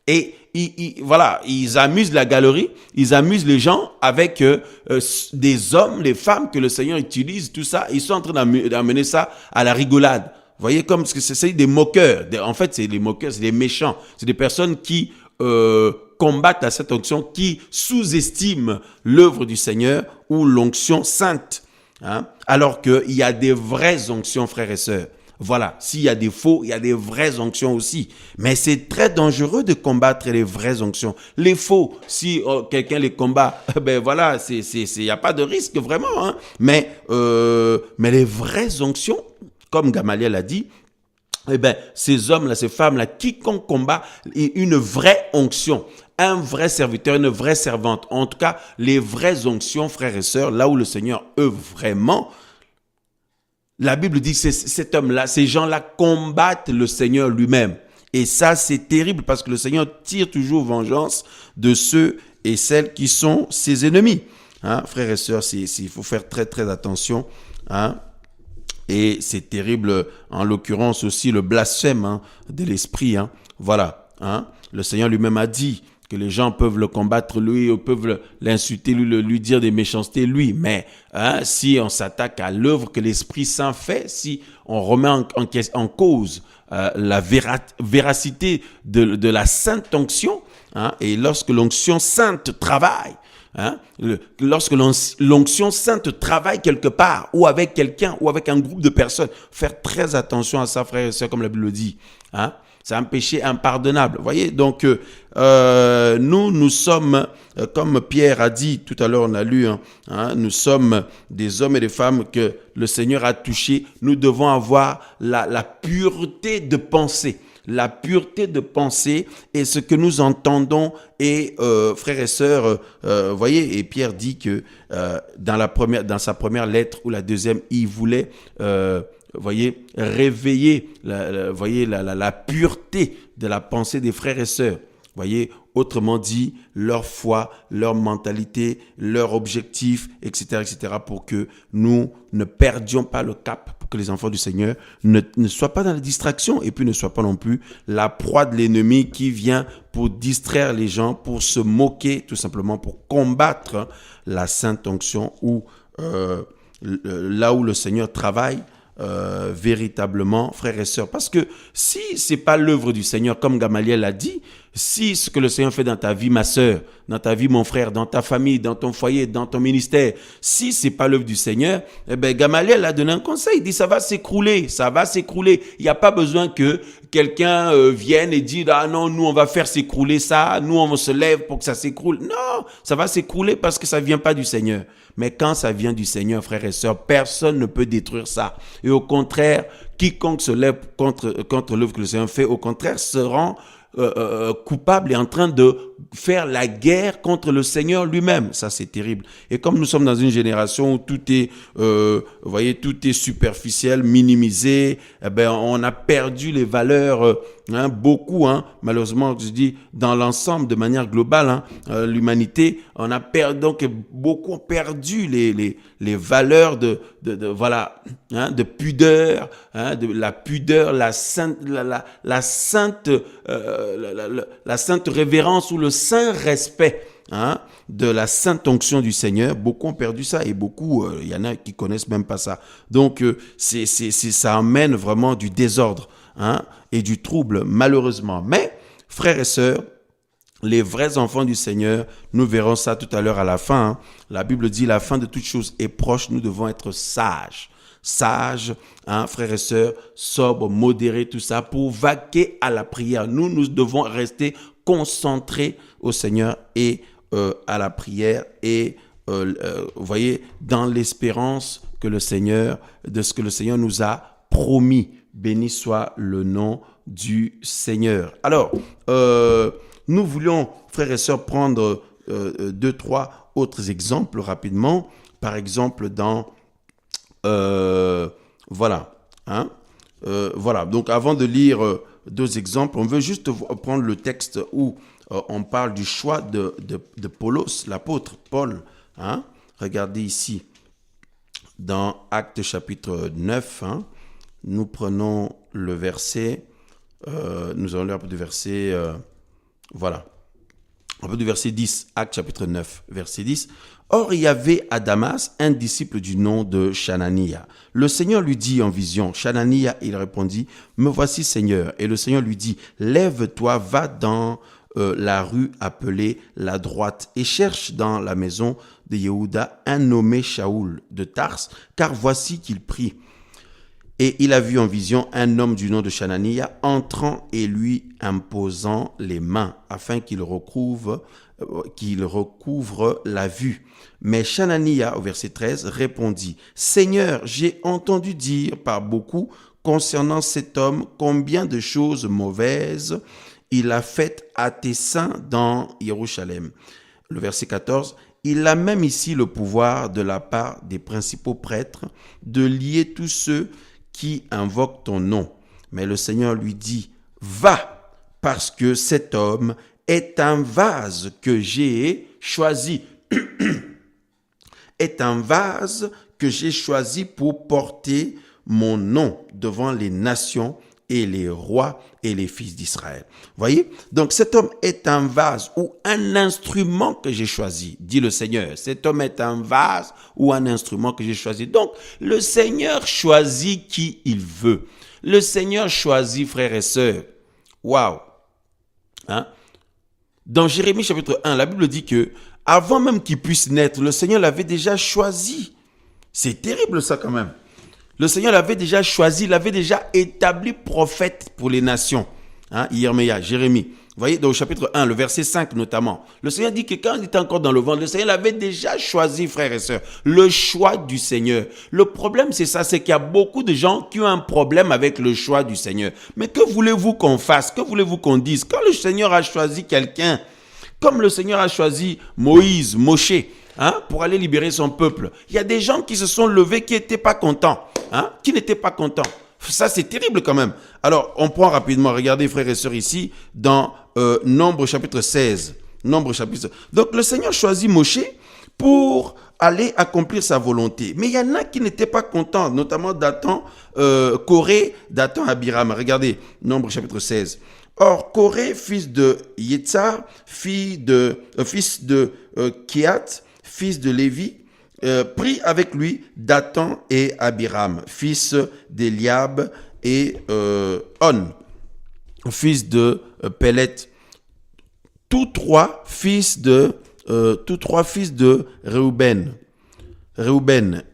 Et voilà, ils amusent la galerie, ils amusent les gens avec des hommes, des femmes que le Seigneur utilise, tout ça. Ils sont en train d'amener ça à la rigolade. Vous voyez, comme c'est des moqueurs. En fait, c'est des moqueurs, c'est des méchants. C'est des personnes qui combattent à cette onction, qui sous-estiment l'œuvre du Seigneur ou l'onction sainte. Hein? Alors qu'il y a des vraies onctions, frères et sœurs. Voilà, s'il y a des faux, il y a des vraies onctions aussi. Mais c'est très dangereux de combattre les vraies onctions. Les faux, si quelqu'un les combat, ben voilà, il n'y a pas de risque vraiment. Hein. Mais les vraies onctions, comme Gamaliel a dit, ces hommes-là, ces femmes-là, quiconque combat une vraie onction, un vrai serviteur, une vraie servante, en tout cas, les vraies onctions, frères et sœurs, là où le Seigneur œuvre vraiment, la Bible dit que cet homme-là, ces gens-là combattent le Seigneur lui-même. Et ça, c'est terrible parce que le Seigneur tire toujours vengeance de ceux et celles qui sont ses ennemis. Hein, frères et sœurs, il faut faire très très attention. Hein. Et c'est terrible, en l'occurrence aussi, le blasphème, hein, de l'esprit. Hein. Voilà. Hein. Le Seigneur lui-même a dit que les gens peuvent le combattre lui, peuvent l'insulter lui dire des méchancetés lui, mais hein, si on s'attaque à l'œuvre que l'Esprit Saint fait, si on remet en cause la véracité de la sainte onction, hein, et lorsque l'onction sainte travaille, hein, lorsque l'onction sainte travaille quelque part, ou avec quelqu'un, ou avec un groupe de personnes, faire très attention à ça, frères et sœurs, comme la Bible le dit, hein. C'est un péché impardonnable. Vous voyez, donc nous sommes, comme Pierre a dit tout à l'heure, on a lu, hein, nous sommes des hommes et des femmes que le Seigneur a touchés. Nous devons avoir la pureté de pensée. La pureté de pensée et ce que nous entendons. Et frères et sœurs, voyez, et Pierre dit que dans sa première lettre ou la deuxième, il voulait voyez, réveiller la pureté de la pensée des frères et sœurs. Voyez, autrement dit, leur foi, leur mentalité, leur objectif, etc., pour que nous ne perdions pas le cap, pour que les enfants du Seigneur ne soient pas dans la distraction et puis ne soient pas non plus la proie de l'ennemi qui vient pour distraire les gens, pour se moquer, tout simplement, pour combattre la sainte onction ou là où le Seigneur travaille. Véritablement, frères et sœurs, parce que si c'est pas l'œuvre du Seigneur, comme Gamaliel a dit, Si ce que le Seigneur fait dans ta vie, ma sœur, dans ta vie, mon frère, dans ta famille, dans ton foyer, dans ton ministère, si c'est pas l'œuvre du Seigneur, eh ben, Gamaliel a donné un conseil. Il dit, ça va s'écrouler, ça va s'écrouler. Il n'y a pas besoin que quelqu'un vienne et dise, ah non, nous, on va faire s'écrouler ça, nous, on se lève pour que ça s'écroule. Non, ça va s'écrouler parce que ça vient pas du Seigneur. Mais quand ça vient du Seigneur, frères et sœurs, personne ne peut détruire ça. Et au contraire, quiconque se lève contre l'œuvre que le Seigneur fait, au contraire, se rend coupable et en train de faire la guerre contre le Seigneur lui-même. Ça, c'est terrible. Et comme nous sommes dans une génération où tout est, vous voyez, tout est superficiel, minimisé, eh ben, on a perdu les valeurs, beaucoup, malheureusement, je dis, dans l'ensemble, de manière globale, l'humanité, on a perdu, donc, beaucoup ont perdu les valeurs voilà, de pudeur, de la pudeur, la sainte révérence ou le saint respect de la sainte onction du Seigneur. Beaucoup ont perdu ça et beaucoup, il y en a qui connaissent même pas ça. Donc, ça amène vraiment du désordre et du trouble, malheureusement. Mais, frères et sœurs, les vrais enfants du Seigneur, nous verrons ça tout à l'heure à la fin. La Bible dit, la fin de toute chose est proche, nous devons être sages. Sages, frères et sœurs, sobres, modérés, tout ça, pour vaquer à la prière. Nous devons rester concentrés au Seigneur et à la prière et, vous voyez, dans l'espérance de ce que le Seigneur nous a promis. Béni soit le nom du Seigneur. Alors, nous voulions, frères et sœurs, prendre 2-3 autres exemples rapidement. Par exemple, dans... voilà. Donc, avant de lire 2 exemples, on veut juste prendre le texte où on parle du choix de Paulos, l'apôtre Paul. Regardez ici, dans Actes chapitre 9, nous prenons le verset, nous allons lire un peu du verset... voilà. Un peu du verset 10, Actes chapitre 9, verset 10. Or, il y avait à Damas un disciple du nom de Chanania. Le Seigneur lui dit en vision, Chanania, il répondit, me voici Seigneur. Et le Seigneur lui dit, lève-toi, va dans la rue appelée la droite et cherche dans la maison de Yehuda un nommé Shaoul de Tars, car voici qu'il prie. Et il a vu en vision un homme du nom de Chanania entrant et lui imposant les mains afin qu'il recouvre la vue. Mais Chanania, au verset 13, répondit, « Seigneur, j'ai entendu dire par beaucoup concernant cet homme combien de choses mauvaises il a faites à tes saints dans Jérusalem. » Le verset 14, « Il a même ici le pouvoir de la part des principaux prêtres de lier tous ceux qui invoque ton nom. » Mais le Seigneur lui dit, « Va, parce que cet homme est un vase que j'ai choisi. » est un vase que j'ai choisi pour porter mon nom devant les nations et les rois et les fils d'Israël. Voyez? Donc cet homme est un vase ou un instrument que j'ai choisi, dit le Seigneur. Cet homme est un vase ou un instrument que j'ai choisi. Donc le Seigneur choisit qui il veut. Le Seigneur choisit, frères et sœurs. Waouh! Dans Jérémie chapitre 1, la Bible dit que avant même qu'il puisse naître, le Seigneur l'avait déjà choisi. C'est terrible ça quand même. Le Seigneur l'avait déjà choisi, il l'avait déjà établi prophète pour les nations. Jérémie. Vous voyez, dans le chapitre 1, le verset 5 notamment. Le Seigneur dit que quand il était encore dans le ventre, le Seigneur l'avait déjà choisi, frères et sœurs. Le choix du Seigneur. Le problème, c'est ça, c'est qu'il y a beaucoup de gens qui ont un problème avec le choix du Seigneur. Mais que voulez-vous qu'on fasse? Que voulez-vous qu'on dise? Quand le Seigneur a choisi quelqu'un, comme le Seigneur a choisi Moshe, pour aller libérer son peuple, il y a des gens qui se sont levés qui n'étaient pas contents. Qui n'étaient pas contents. Ça, c'est terrible quand même. Alors, on prend rapidement, regardez frères et sœurs ici, dans Nombre chapitre 16. Nombre chapitre 16. Donc, le Seigneur choisit Moshe pour aller accomplir sa volonté. Mais il y en a qui n'étaient pas contents, notamment Dathan, Coré, Dathan, Abiram. Regardez, Nombre chapitre 16. Or, Coré, fils de Yetzar, fils de Kéat, fils de Lévi, prit avec lui Dathan et Abiram, fils d'Eliab et On, fils de Pelet. tous trois fils de Réhouben.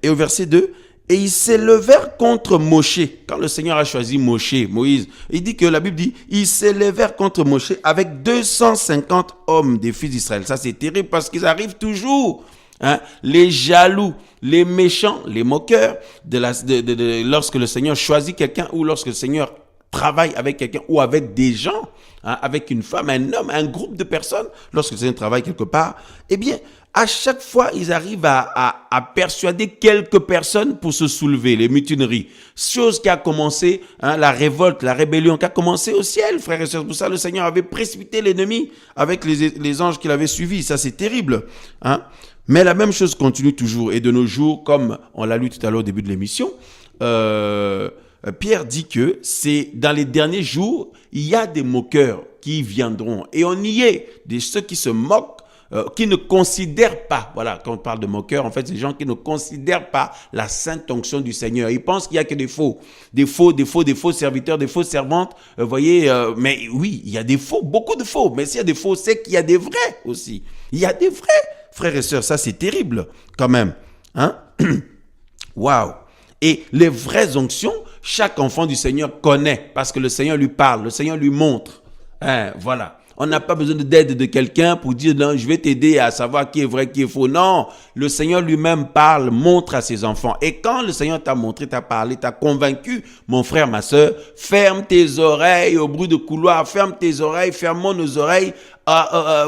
Et au verset 2, et ils s'élevèrent contre Moshe. Quand le Seigneur a choisi Moïse, il dit que la Bible dit, ils s'élevèrent contre Moshe avec 250 hommes des fils d'Israël. Ça, c'est terrible parce qu'ils arrivent toujours, les jaloux, les méchants, les moqueurs, lorsque le Seigneur choisit quelqu'un ou lorsque le Seigneur travaille avec quelqu'un ou avec des gens, avec une femme, un homme, un groupe de personnes, lorsque le Seigneur travaille quelque part, eh bien, à chaque fois, ils arrivent à persuader quelques personnes pour se soulever, les mutineries. Chose qui a commencé, la révolte, la rébellion qui a commencé au ciel, frères et sœurs. Pour ça, le Seigneur avait précipité l'ennemi avec les anges qu'il avait suivis. Ça, c'est terrible. Mais la même chose continue toujours. Et de nos jours, comme on l'a lu tout à l'heure au début de l'émission, Pierre dit que c'est dans les derniers jours, il y a des moqueurs qui viendront. Et on y est, ceux qui se moquent, qui ne considèrent pas, voilà, quand on parle de moqueurs, en fait, c'est des gens qui ne considèrent pas la sainte onction du Seigneur. Ils pensent qu'il n'y a que des faux serviteurs, des fausses servantes, voyez, mais oui, il y a des faux, beaucoup de faux, mais s'il y a des faux, c'est qu'il y a des vrais aussi. Il y a des vrais, frères et sœurs, ça c'est terrible, quand même, Waouh! Et les vraies onctions, chaque enfant du Seigneur connaît, parce que le Seigneur lui parle, le Seigneur lui montre, voilà. On n'a pas besoin d'aide de quelqu'un pour dire non, je vais t'aider à savoir qui est vrai, qui est faux. Non, le Seigneur lui-même parle, montre à ses enfants. Et quand le Seigneur t'a montré, t'a parlé, t'a convaincu, mon frère, ma soeur, ferme tes oreilles au bruit de couloir, ferme tes oreilles, fermons nos oreilles.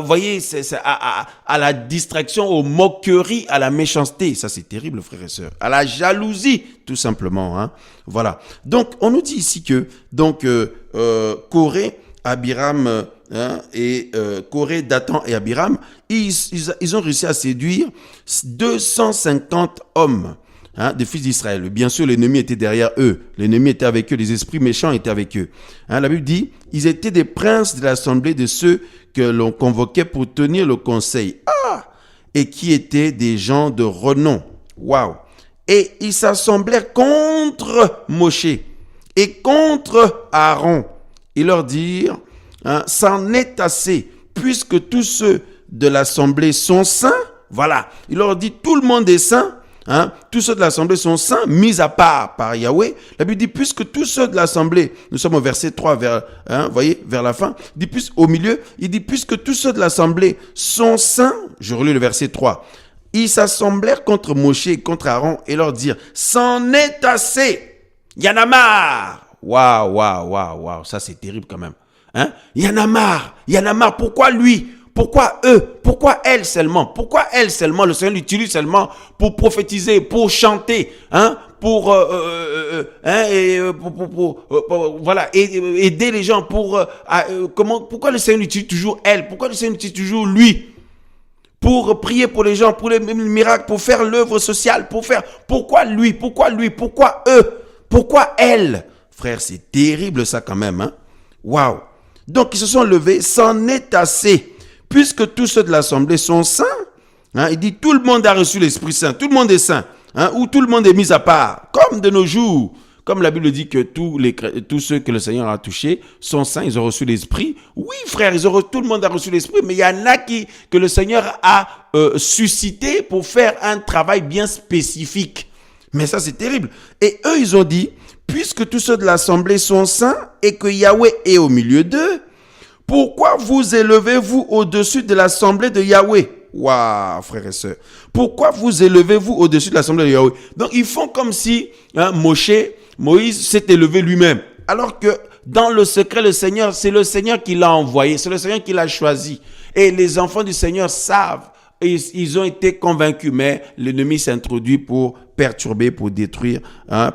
Voyez, à la distraction, aux moqueries, à la méchanceté. Ça, c'est terrible, frères et sœurs. À la jalousie, tout simplement. Voilà. Donc, on nous dit ici que Coré, Abiram, Coré, Dathan et Abiram, ils ont réussi à séduire 250 hommes des fils d'Israël. Bien sûr, l'ennemi était derrière eux. L'ennemi était avec eux. Les esprits méchants étaient avec eux. La Bible dit, ils étaient des princes de l'assemblée de ceux que l'on convoquait pour tenir le conseil. Et qui étaient des gens de renom. Waouh! Et ils s'assemblèrent contre Moshe et contre Aaron. Ils leur dirent, c'en est assez, puisque tous ceux de l'assemblée sont saints. Voilà, il leur dit, tout le monde est saint, tous ceux de l'assemblée sont saints, mis à part par Yahweh. La Bible dit, puisque tous ceux de l'assemblée, nous sommes au verset 3, voyez, vers la fin, il dit, au milieu, il dit, puisque tous ceux de l'assemblée sont saints, je relis le verset 3, ils s'assemblèrent contre Moshe et contre Aaron et leur dirent, c'en est assez, il y en a marre. Waouh, ça c'est terrible quand même. Il y en a marre, pourquoi lui? Pourquoi eux? Pourquoi elle seulement? Pourquoi elle seulement? Le Seigneur l'utilise seulement pour prophétiser, pour chanter, pour voilà, aider les gens, pourquoi le Seigneur utilise toujours elle? Pourquoi le Seigneur utilise toujours lui? Pour prier pour les gens, pour les miracles, pour faire l'œuvre sociale, pourquoi lui? Pourquoi eux? Pourquoi elle? Frère, c'est terrible ça quand même, Waouh! Donc, ils se sont levés, c'en est assez. Puisque tous ceux de l'assemblée sont saints, il dit tout le monde a reçu l'Esprit Saint, tout le monde est saint, ou tout le monde est mis à part, comme de nos jours. Comme la Bible dit que tous ceux que le Seigneur a touchés sont saints, ils ont reçu l'Esprit. Oui, frère, tout le monde a reçu l'Esprit, mais il y en a que le Seigneur a suscité pour faire un travail bien spécifique. Mais ça, c'est terrible. Et eux, ils ont dit, puisque tous ceux de l'assemblée sont saints et que Yahweh est au milieu d'eux, pourquoi vous élevez-vous au-dessus de l'assemblée de Yahweh? Waouh, frères et sœurs. Pourquoi vous élevez-vous au-dessus de l'assemblée de Yahweh? Donc, ils font comme si Moïse s'est élevé lui-même. Alors que dans le secret, le Seigneur, c'est le Seigneur qui l'a envoyé, c'est le Seigneur qui l'a choisi. Et les enfants du Seigneur savent, ils ont été convaincus, mais l'ennemi s'introduit pour perturber, pour détruire,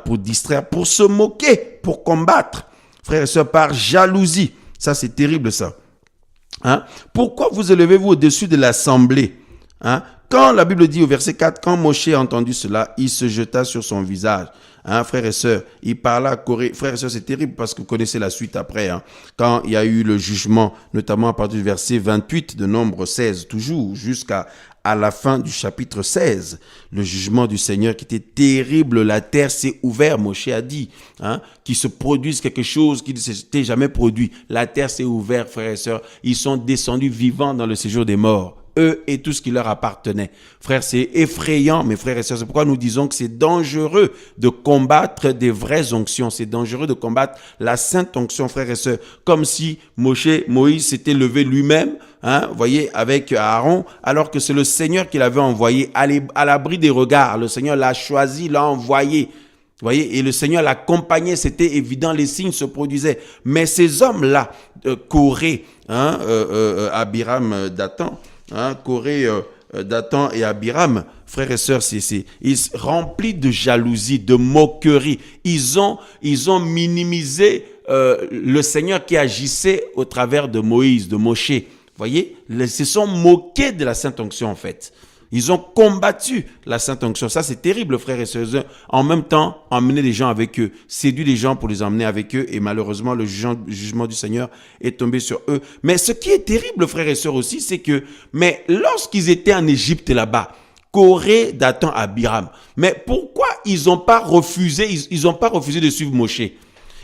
pour distraire, pour se moquer, pour combattre, frères et sœurs, par jalousie. Ça, c'est terrible, ça. Pourquoi vous élevez-vous au-dessus de l'assemblée? Quand la Bible dit au verset 4, quand Moshe a entendu cela, il se jeta sur son visage. hein, frères et sœurs. Il parla à Corée. Frères et sœurs, c'est terrible parce que vous connaissez la suite après. Hein, quand il y a eu le jugement, notamment à partir du verset 28 de Nombre 16, toujours jusqu'à la fin du chapitre 16, le jugement du Seigneur qui était terrible, la terre s'est ouverte, Moshe a dit, hein, qu'il se produise quelque chose qui ne s'était jamais produit. La terre s'est ouverte, frères et sœurs, ils sont descendus vivants dans le séjour des morts, eux et tout ce qui leur appartenait. Frères, c'est effrayant, mes frères et sœurs, c'est pourquoi nous disons que c'est dangereux de combattre des vraies onctions, c'est dangereux de combattre la sainte onction, frères et sœurs, comme si Moïse s'était levé lui-même, hein, vous voyez, avec Aaron, alors que c'est le Seigneur qui l'avait envoyé à l'abri des regards. Le Seigneur l'a choisi, l'a envoyé. Vous voyez, et le Seigneur l'accompagnait, c'était évident, les signes se produisaient. Mais ces hommes-là, Corée, hein, Abiram, Dathan, hein, Corée, Dathan et Abiram, frères et sœurs, ils remplis de jalousie, de moquerie. Ils ont minimisé le Seigneur qui agissait au travers de Moïse, de Moshe. Vous voyez, ils se sont moqués de la Sainte Onction en fait. Ils ont combattu la Sainte Onction. Ça, c'est terrible, frères et sœurs. En même temps, emmener les gens avec eux, séduire les gens pour les emmener avec eux. Et malheureusement, le jugement du Seigneur est tombé sur eux. Mais ce qui est terrible, frères et sœurs aussi, c'est que, mais lorsqu'ils étaient en Égypte là-bas, Corée, Dathan, Abiram, mais pourquoi ils n'ont pas refusé, ils n'ont pas refusé de suivre Moshe?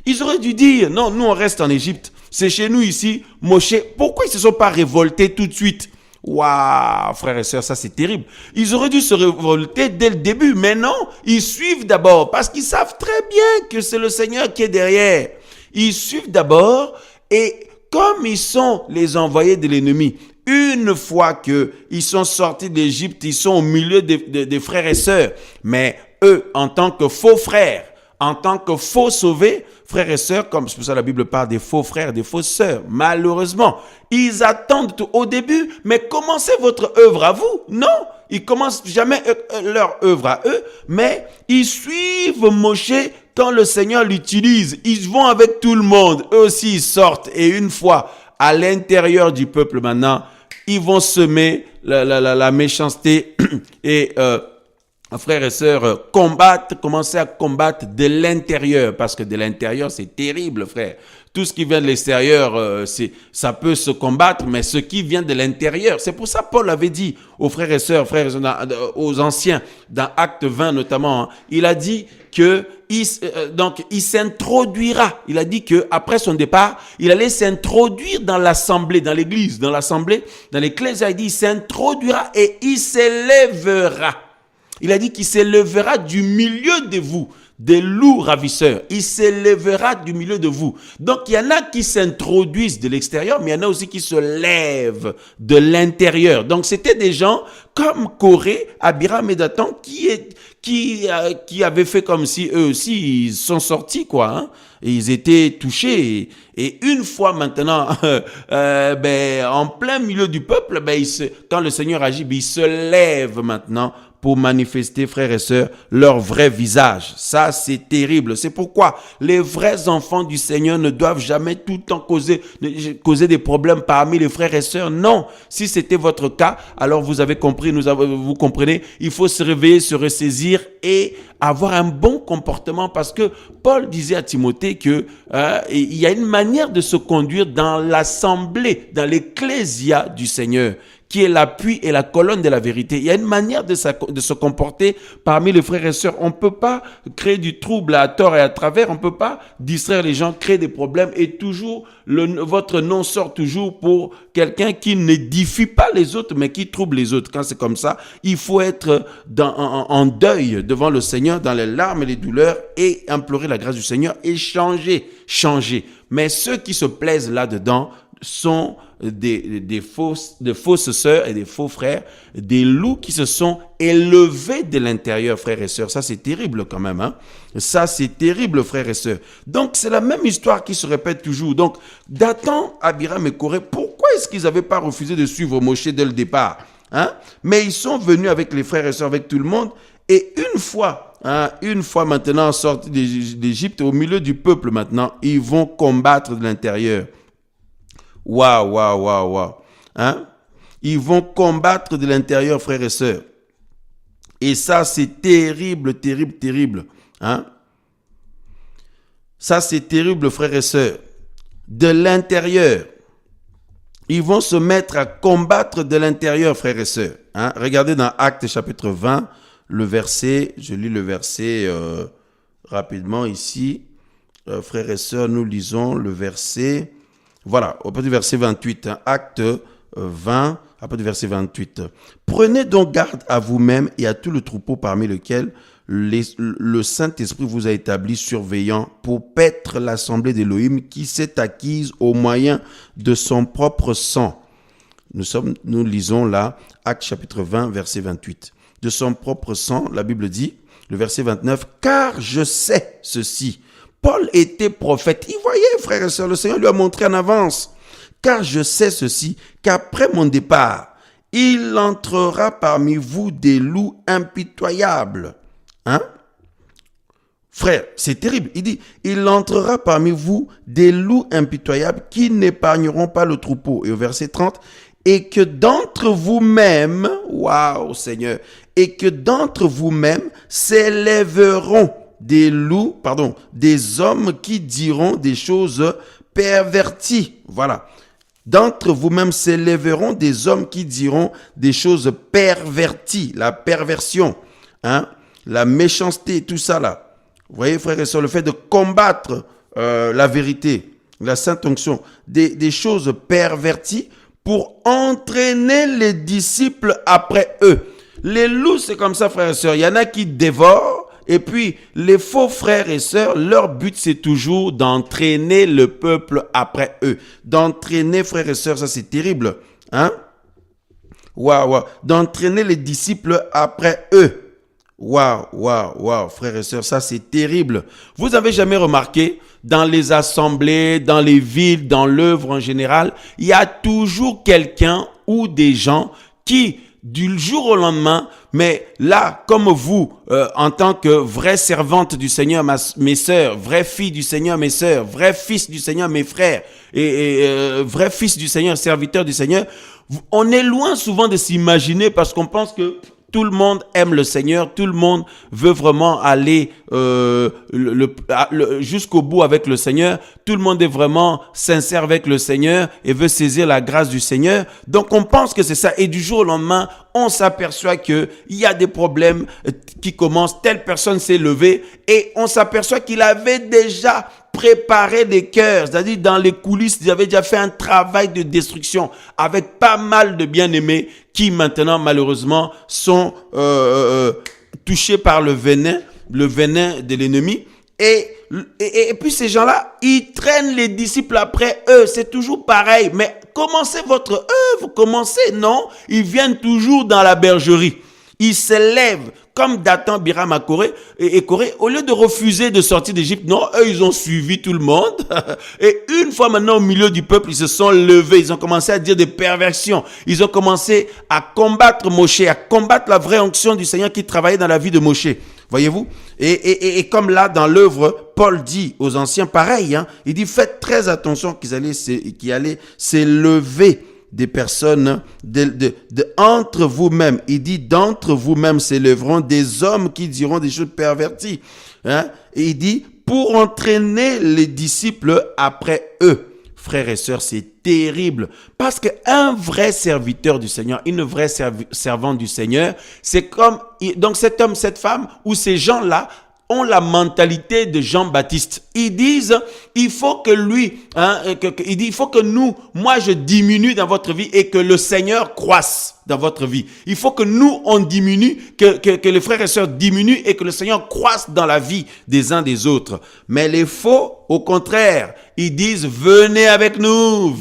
Ils auraient dû dire, non, nous on reste en Égypte. C'est chez nous ici, Moshe. Pourquoi ils ne se sont pas révoltés tout de suite? Waouh, frères et sœurs, ça c'est terrible. Ils auraient dû se révolter dès le début, mais non, ils suivent d'abord parce qu'ils savent très bien que c'est le Seigneur qui est derrière. Ils suivent d'abord et comme ils sont les envoyés de l'ennemi, une fois qu'ils sont sortis d'Égypte, ils sont au milieu des frères et sœurs. Mais eux, en tant que faux frères, en tant que faux sauvés, frères et sœurs, comme c'est pour ça que la Bible parle des faux frères, des fausses sœurs, malheureusement, ils attendent tout au début, mais commencez votre œuvre à vous. Non, ils commencent jamais leur œuvre à eux, mais ils suivent Moshe quand le Seigneur l'utilise. Ils vont avec tout le monde, eux aussi ils sortent et une fois à l'intérieur du peuple maintenant, ils vont semer la méchanceté et frères et sœurs, commencez à combattre de l'intérieur, parce que de l'intérieur, c'est terrible, frère. Tout ce qui vient de l'extérieur, ça peut se combattre, mais ce qui vient de l'intérieur, c'est pour ça que Paul avait dit aux frères et sœurs, aux anciens, dans Acte 20 notamment, hein, il a dit que il s'introduira. Il a dit que après son départ, il allait s'introduire dans l'assemblée, dans l'église, dans l'ecclésia. Il dit, il s'introduira et il s'élèvera. Il a dit qu'il s'élèvera du milieu de vous, des loups ravisseurs. Il s'élèvera du milieu de vous. Donc, il y en a qui s'introduisent de l'extérieur, mais il y en a aussi qui se lèvent de l'intérieur. Donc, c'était des gens comme Corée, Abiram et Dathan qui avaient fait comme si eux aussi, ils sont sortis, quoi. Hein? Et ils étaient touchés. Et une fois maintenant, en plein milieu du peuple, quand le Seigneur agit, il se lève maintenant pour manifester, frères et sœurs, leur vrai visage. Ça, c'est terrible. C'est pourquoi les vrais enfants du Seigneur ne doivent jamais tout le temps causer des problèmes parmi les frères et sœurs. Non. Si c'était votre cas, alors vous avez compris, vous comprenez, il faut se réveiller, se ressaisir et avoir un bon comportement parce que Paul disait à Timothée que il y a une manière de se conduire dans l'assemblée, dans l'ecclésia du Seigneur, qui est l'appui et la colonne de la vérité. Il y a une manière de se comporter parmi les frères et sœurs. On ne peut pas créer du trouble à tort et à travers. On ne peut pas distraire les gens, créer des problèmes. Et toujours, votre nom sort toujours pour quelqu'un qui n'édifie pas les autres, mais qui trouble les autres. Quand c'est comme ça, il faut être en deuil devant le Seigneur, dans les larmes et les douleurs, et implorer la grâce du Seigneur et changer. Mais ceux qui se plaisent là-dedans sont des fausses sœurs et des faux frères, des loups qui se sont élevés de l'intérieur, frères et sœurs. Ça, c'est terrible quand même. Hein? Ça, c'est terrible, frères et sœurs. Donc, c'est la même histoire qui se répète toujours. Donc, Dathan, Abiram et Corée, pourquoi est-ce qu'ils n'avaient pas refusé de suivre Moshe dès le départ? Hein? Mais ils sont venus avec les frères et sœurs, avec tout le monde. Et une fois maintenant sortis d'Égypte, au milieu du peuple maintenant, ils vont combattre de l'intérieur. Waouh. Hein? Ils vont combattre de l'intérieur, frères et sœurs. Et ça, c'est terrible. Hein? Ça, c'est terrible, frères et sœurs. De l'intérieur. Ils vont se mettre à combattre de l'intérieur, frères et sœurs. Hein? Regardez dans Actes chapitre 20, le verset, je lis le verset rapidement ici. Frères et sœurs, nous lisons le verset, voilà, au partir du verset 28, hein, Acte 20, à partir du verset 28. Prenez donc garde à vous-même et à tout le troupeau parmi lequel le Saint-Esprit vous a établi surveillant pour paître l'assemblée d'Élohim qui s'est acquise au moyen de son propre sang. Nous lisons là, Actes chapitre 20, verset 28. De son propre sang, la Bible dit, le verset 29, « Car je sais ceci. » Paul était prophète. Il voyait, frères et sœurs, le Seigneur lui a montré en avance. « Car je sais ceci, qu'après mon départ, il entrera parmi vous des loups impitoyables. » Hein? Frère, c'est terrible. Il dit, il entrera parmi vous des loups impitoyables qui n'épargneront pas le troupeau. Et au verset 30, et que d'entre vous-mêmes, waouh Seigneur, et que d'entre vous-mêmes s'élèveront des loups, des hommes qui diront des choses perverties. Voilà. D'entre vous-mêmes s'élèveront des hommes qui diront des choses perverties, la perversion, hein, la méchanceté, tout ça là. Vous voyez, frères et sœurs, le fait de combattre la vérité, la sainte onction, des choses perverties pour entraîner les disciples après eux. Les loups, c'est comme ça, frères et sœurs. Il y en a qui dévorent. Et puis, les faux frères et sœurs, leur but, c'est toujours d'entraîner le peuple après eux. D'entraîner, frères et sœurs, ça c'est terrible. Hein? Waouh. D'entraîner les disciples après eux. Waouh, frères et sœurs, ça c'est terrible. Vous avez jamais remarqué, dans les assemblées, dans les villes, dans l'œuvre en général, il y a toujours quelqu'un ou des gens qui, du jour au lendemain, mais là, comme vous, en tant que vraie servante du Seigneur, mes sœurs, vraie fille du Seigneur, mes sœurs, vrai fils du Seigneur, mes frères, et vrai fils du Seigneur, serviteur du Seigneur, on est loin souvent de s'imaginer parce qu'on pense que tout le monde aime le Seigneur, tout le monde veut vraiment aller jusqu'au bout avec le Seigneur. Tout le monde est vraiment sincère avec le Seigneur et veut saisir la grâce du Seigneur. Donc on pense que c'est ça. Et du jour au lendemain, on s'aperçoit qu'il y a des problèmes qui commencent. Telle personne s'est levée et on s'aperçoit qu'il avait déjà préparé des cœurs, c'est-à-dire dans les coulisses, ils avaient déjà fait un travail de destruction avec pas mal de bien-aimés qui maintenant malheureusement sont touchés par le venin de l'ennemi. Et puis ces gens-là, ils traînent les disciples après eux. C'est toujours pareil. Mais commencez votre œuvre, commencez, non? Ils viennent toujours dans la bergerie. Ils s'élèvent comme Dathan, Abiram et Corée, au lieu de refuser de sortir d'Égypte, non, eux, ils ont suivi tout le monde. Et une fois maintenant au milieu du peuple, ils se sont levés, ils ont commencé à dire des perversions. Ils ont commencé à combattre Moshe, à combattre la vraie onction du Seigneur qui travaillait dans la vie de Moshe. Voyez-vous? Et comme là, dans l'œuvre, Paul dit aux anciens, pareil, hein, il dit, faites très attention qu'ils allaient s'élever des personnes entre vous-même. Il dit d'entre vous-même s'élèveront des hommes qui diront des choses perverties. Hein? Et il dit pour entraîner les disciples après eux. Frères et sœurs, c'est terrible parce qu'un vrai serviteur du Seigneur, une vraie servante du Seigneur, c'est comme donc cet homme, cette femme ou ces gens-là ont la mentalité de Jean-Baptiste. Ils disent, il faut que lui, il dit, il faut que moi je diminue dans votre vie et que le Seigneur croisse dans votre vie. Il faut que nous, on diminue, que les frères et sœurs diminuent et que le Seigneur croisse dans la vie des uns des autres. Mais les faux, au contraire, ils disent, venez avec nous.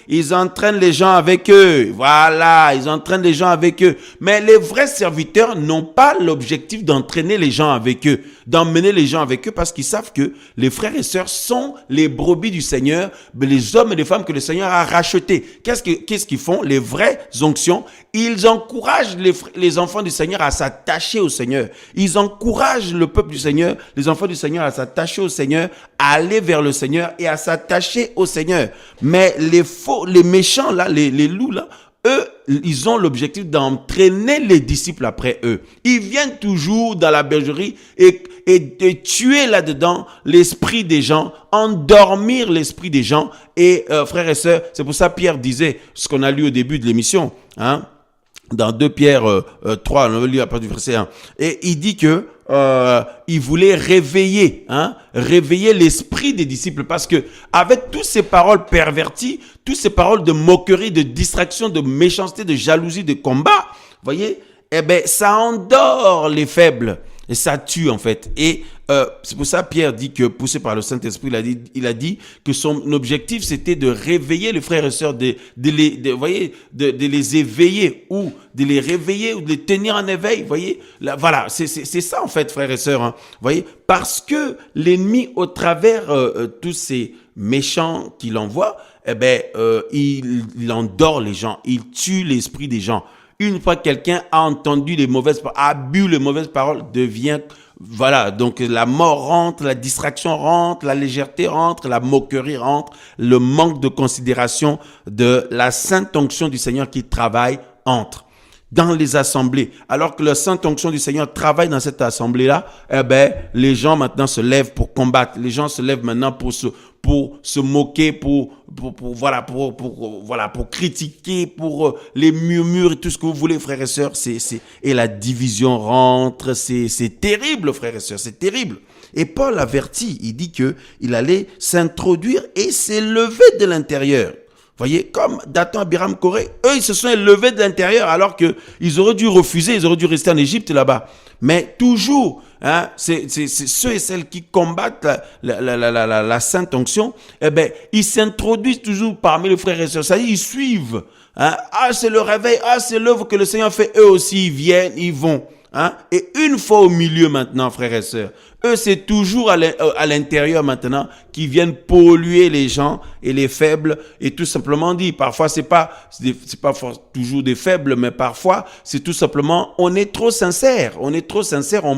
Ils entraînent les gens avec eux. Voilà, ils entraînent les gens avec eux. Mais les vrais serviteurs n'ont pas l'objectif d'entraîner les gens avec eux, d'emmener les gens avec eux parce qu'ils savent que les frères et sœurs sont les brebis du Seigneur, les hommes et les femmes que le Seigneur a rachetés. Qu'est-ce qu'ils font? Les vraies onctions, ils encouragent les enfants du Seigneur à s'attacher au Seigneur. Ils encouragent le peuple du Seigneur, les enfants du Seigneur à s'attacher au Seigneur, à aller vers le Seigneur et à s'attacher au Seigneur. Mais les faux, les méchants là, les loups là, eux, ils ont l'objectif d'entraîner les disciples après eux. Ils viennent toujours dans la bergerie et tuer là-dedans l'esprit des gens, endormir l'esprit des gens. Et frères et sœurs, c'est pour ça Pierre disait, ce qu'on a lu au début de l'émission, dans 2 Pierre 3, on va lire à partir du verset 1. Et il dit que il voulait réveiller l'esprit des disciples, parce que avec toutes ces paroles perverties, toutes ces paroles de moquerie, de distraction, de méchanceté, de jalousie, de combat, voyez, ça endort les faibles et ça tue en fait. Et c'est pour ça Pierre dit que, poussé par le Saint-Esprit, il a dit que son objectif c'était de réveiller les frères et sœurs, de les éveiller, ou de les réveiller, ou de les tenir en éveil. Voyez, voilà, c'est ça en fait, frères et sœurs. Voyez, parce que l'ennemi, au travers tous ces méchants qu'il envoie, il endort les gens, il tue l'esprit des gens. Une fois que quelqu'un a entendu les mauvaises paroles, a bu les mauvaises paroles, devient, voilà, donc la mort rentre, la distraction rentre, la légèreté rentre, la moquerie rentre, le manque de considération de la sainte onction du Seigneur qui travaille entre dans les assemblées. Alors que la sainte onction du Seigneur travaille dans cette assemblée-là, les gens maintenant se lèvent pour combattre. Les gens se lèvent maintenant pour se moquer, pour critiquer, pour les murmures et tout ce que vous voulez, frères et sœurs. Et la division rentre. C'est terrible, frères et sœurs, c'est terrible. Et Paul avertit, il dit que il allait s'introduire et s'élever de l'intérieur. Voyez, comme Dathan, Abiram, Corée, eux, ils se sont élevés de l'intérieur alors qu'ils auraient dû refuser, ils auraient dû rester en Égypte là-bas. Mais toujours, c'est ceux et celles qui combattent la sainte onction, ils s'introduisent toujours parmi les frères et sœurs. Ça y est, ils suivent. C'est le réveil, c'est l'œuvre que le Seigneur fait. Eux aussi, ils viennent, ils vont. Et une fois au milieu maintenant, frères et sœurs, eux, c'est toujours à l'intérieur maintenant qui viennent polluer les gens et les faibles. Et tout simplement dit, parfois c'est pas toujours des faibles, mais parfois c'est tout simplement, on est trop sincère. On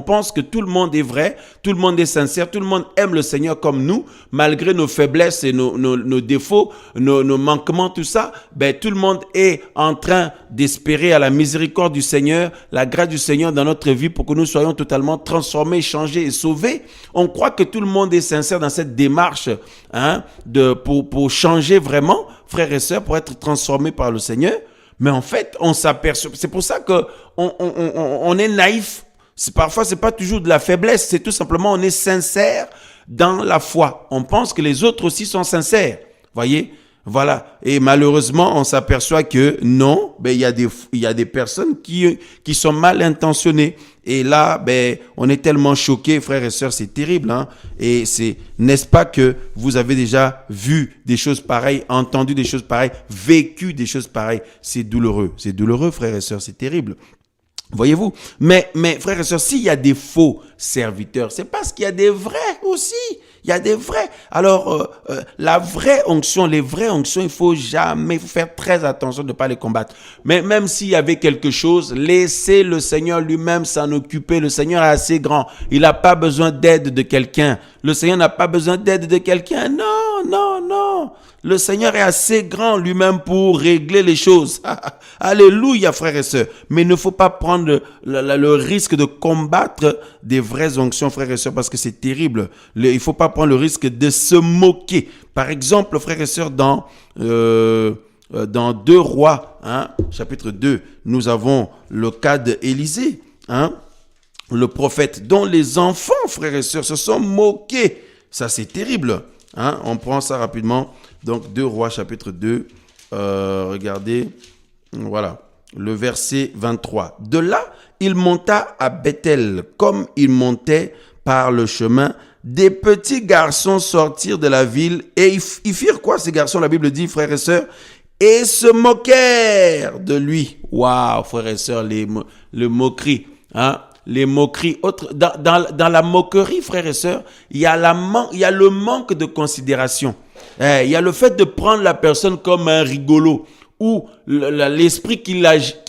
pense que tout le monde est vrai, tout le monde est sincère, tout le monde aime le Seigneur comme nous, malgré nos faiblesses et nos défauts, nos manquements, tout ça. Tout le monde est en train d'espérer à la miséricorde du Seigneur, la grâce du Seigneur dans notre vie pour que nous soyons totalement transformés, changés et sauvés. On croit que tout le monde est sincère dans cette démarche pour changer vraiment, frères et sœurs, pour être transformés par le Seigneur. Mais en fait, on s'aperçoit. C'est pour ça que on est naïf. Parfois, c'est pas toujours de la faiblesse. C'est tout simplement, on est sincère dans la foi. On pense que les autres aussi sont sincères. Voyez? Voilà. Et malheureusement, on s'aperçoit que non, il y a des personnes qui sont mal intentionnées. Et là, on est tellement choqués, frères et sœurs, c'est terrible, Et n'est-ce pas que vous avez déjà vu des choses pareilles, entendu des choses pareilles, vécu des choses pareilles? C'est douloureux, frères et sœurs, c'est terrible. Voyez-vous? Mais frères et sœurs, s'il y a des faux serviteurs, c'est parce qu'il y a des vrais aussi. Il y a des vrais. Alors, la vraie onction, les vraies onctions, il faut faire très attention de ne pas les combattre. Mais même s'il y avait quelque chose, laissez le Seigneur lui-même s'en occuper. Le Seigneur est assez grand. Il n'a pas besoin d'aide de quelqu'un. Le Seigneur n'a pas besoin d'aide de quelqu'un. Non. Le Seigneur est assez grand lui-même pour régler les choses. Alléluia, frères et sœurs. Mais il ne faut pas prendre le risque de combattre des vraies onctions, frères et sœurs, parce que c'est terrible. Il ne faut pas prendre le risque de se moquer. Par exemple, frères et sœurs, dans 2 Rois, chapitre 2, nous avons le cas d'Élisée, le prophète, dont les enfants, frères et sœurs, se sont moqués. Ça, c'est terrible. On prend ça rapidement. Donc, 2 Rois, chapitre 2, regardez, voilà, le verset 23. De là, il monta à Bethel, comme il montait par le chemin. Des petits garçons sortirent de la ville et ils firent quoi, ces garçons? La Bible dit, frères et sœurs, et se moquèrent de lui. Waouh, frères et sœurs, les moqueries, les moqueries. Dans la moquerie, frères et sœurs, il y a le manque de considération. Il y a le fait de prendre la personne comme un rigolo, ou l'esprit qui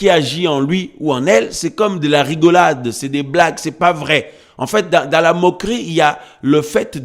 agit en lui ou en elle, c'est comme de la rigolade, c'est des blagues, c'est pas vrai. En fait, dans la moquerie, il y a le fait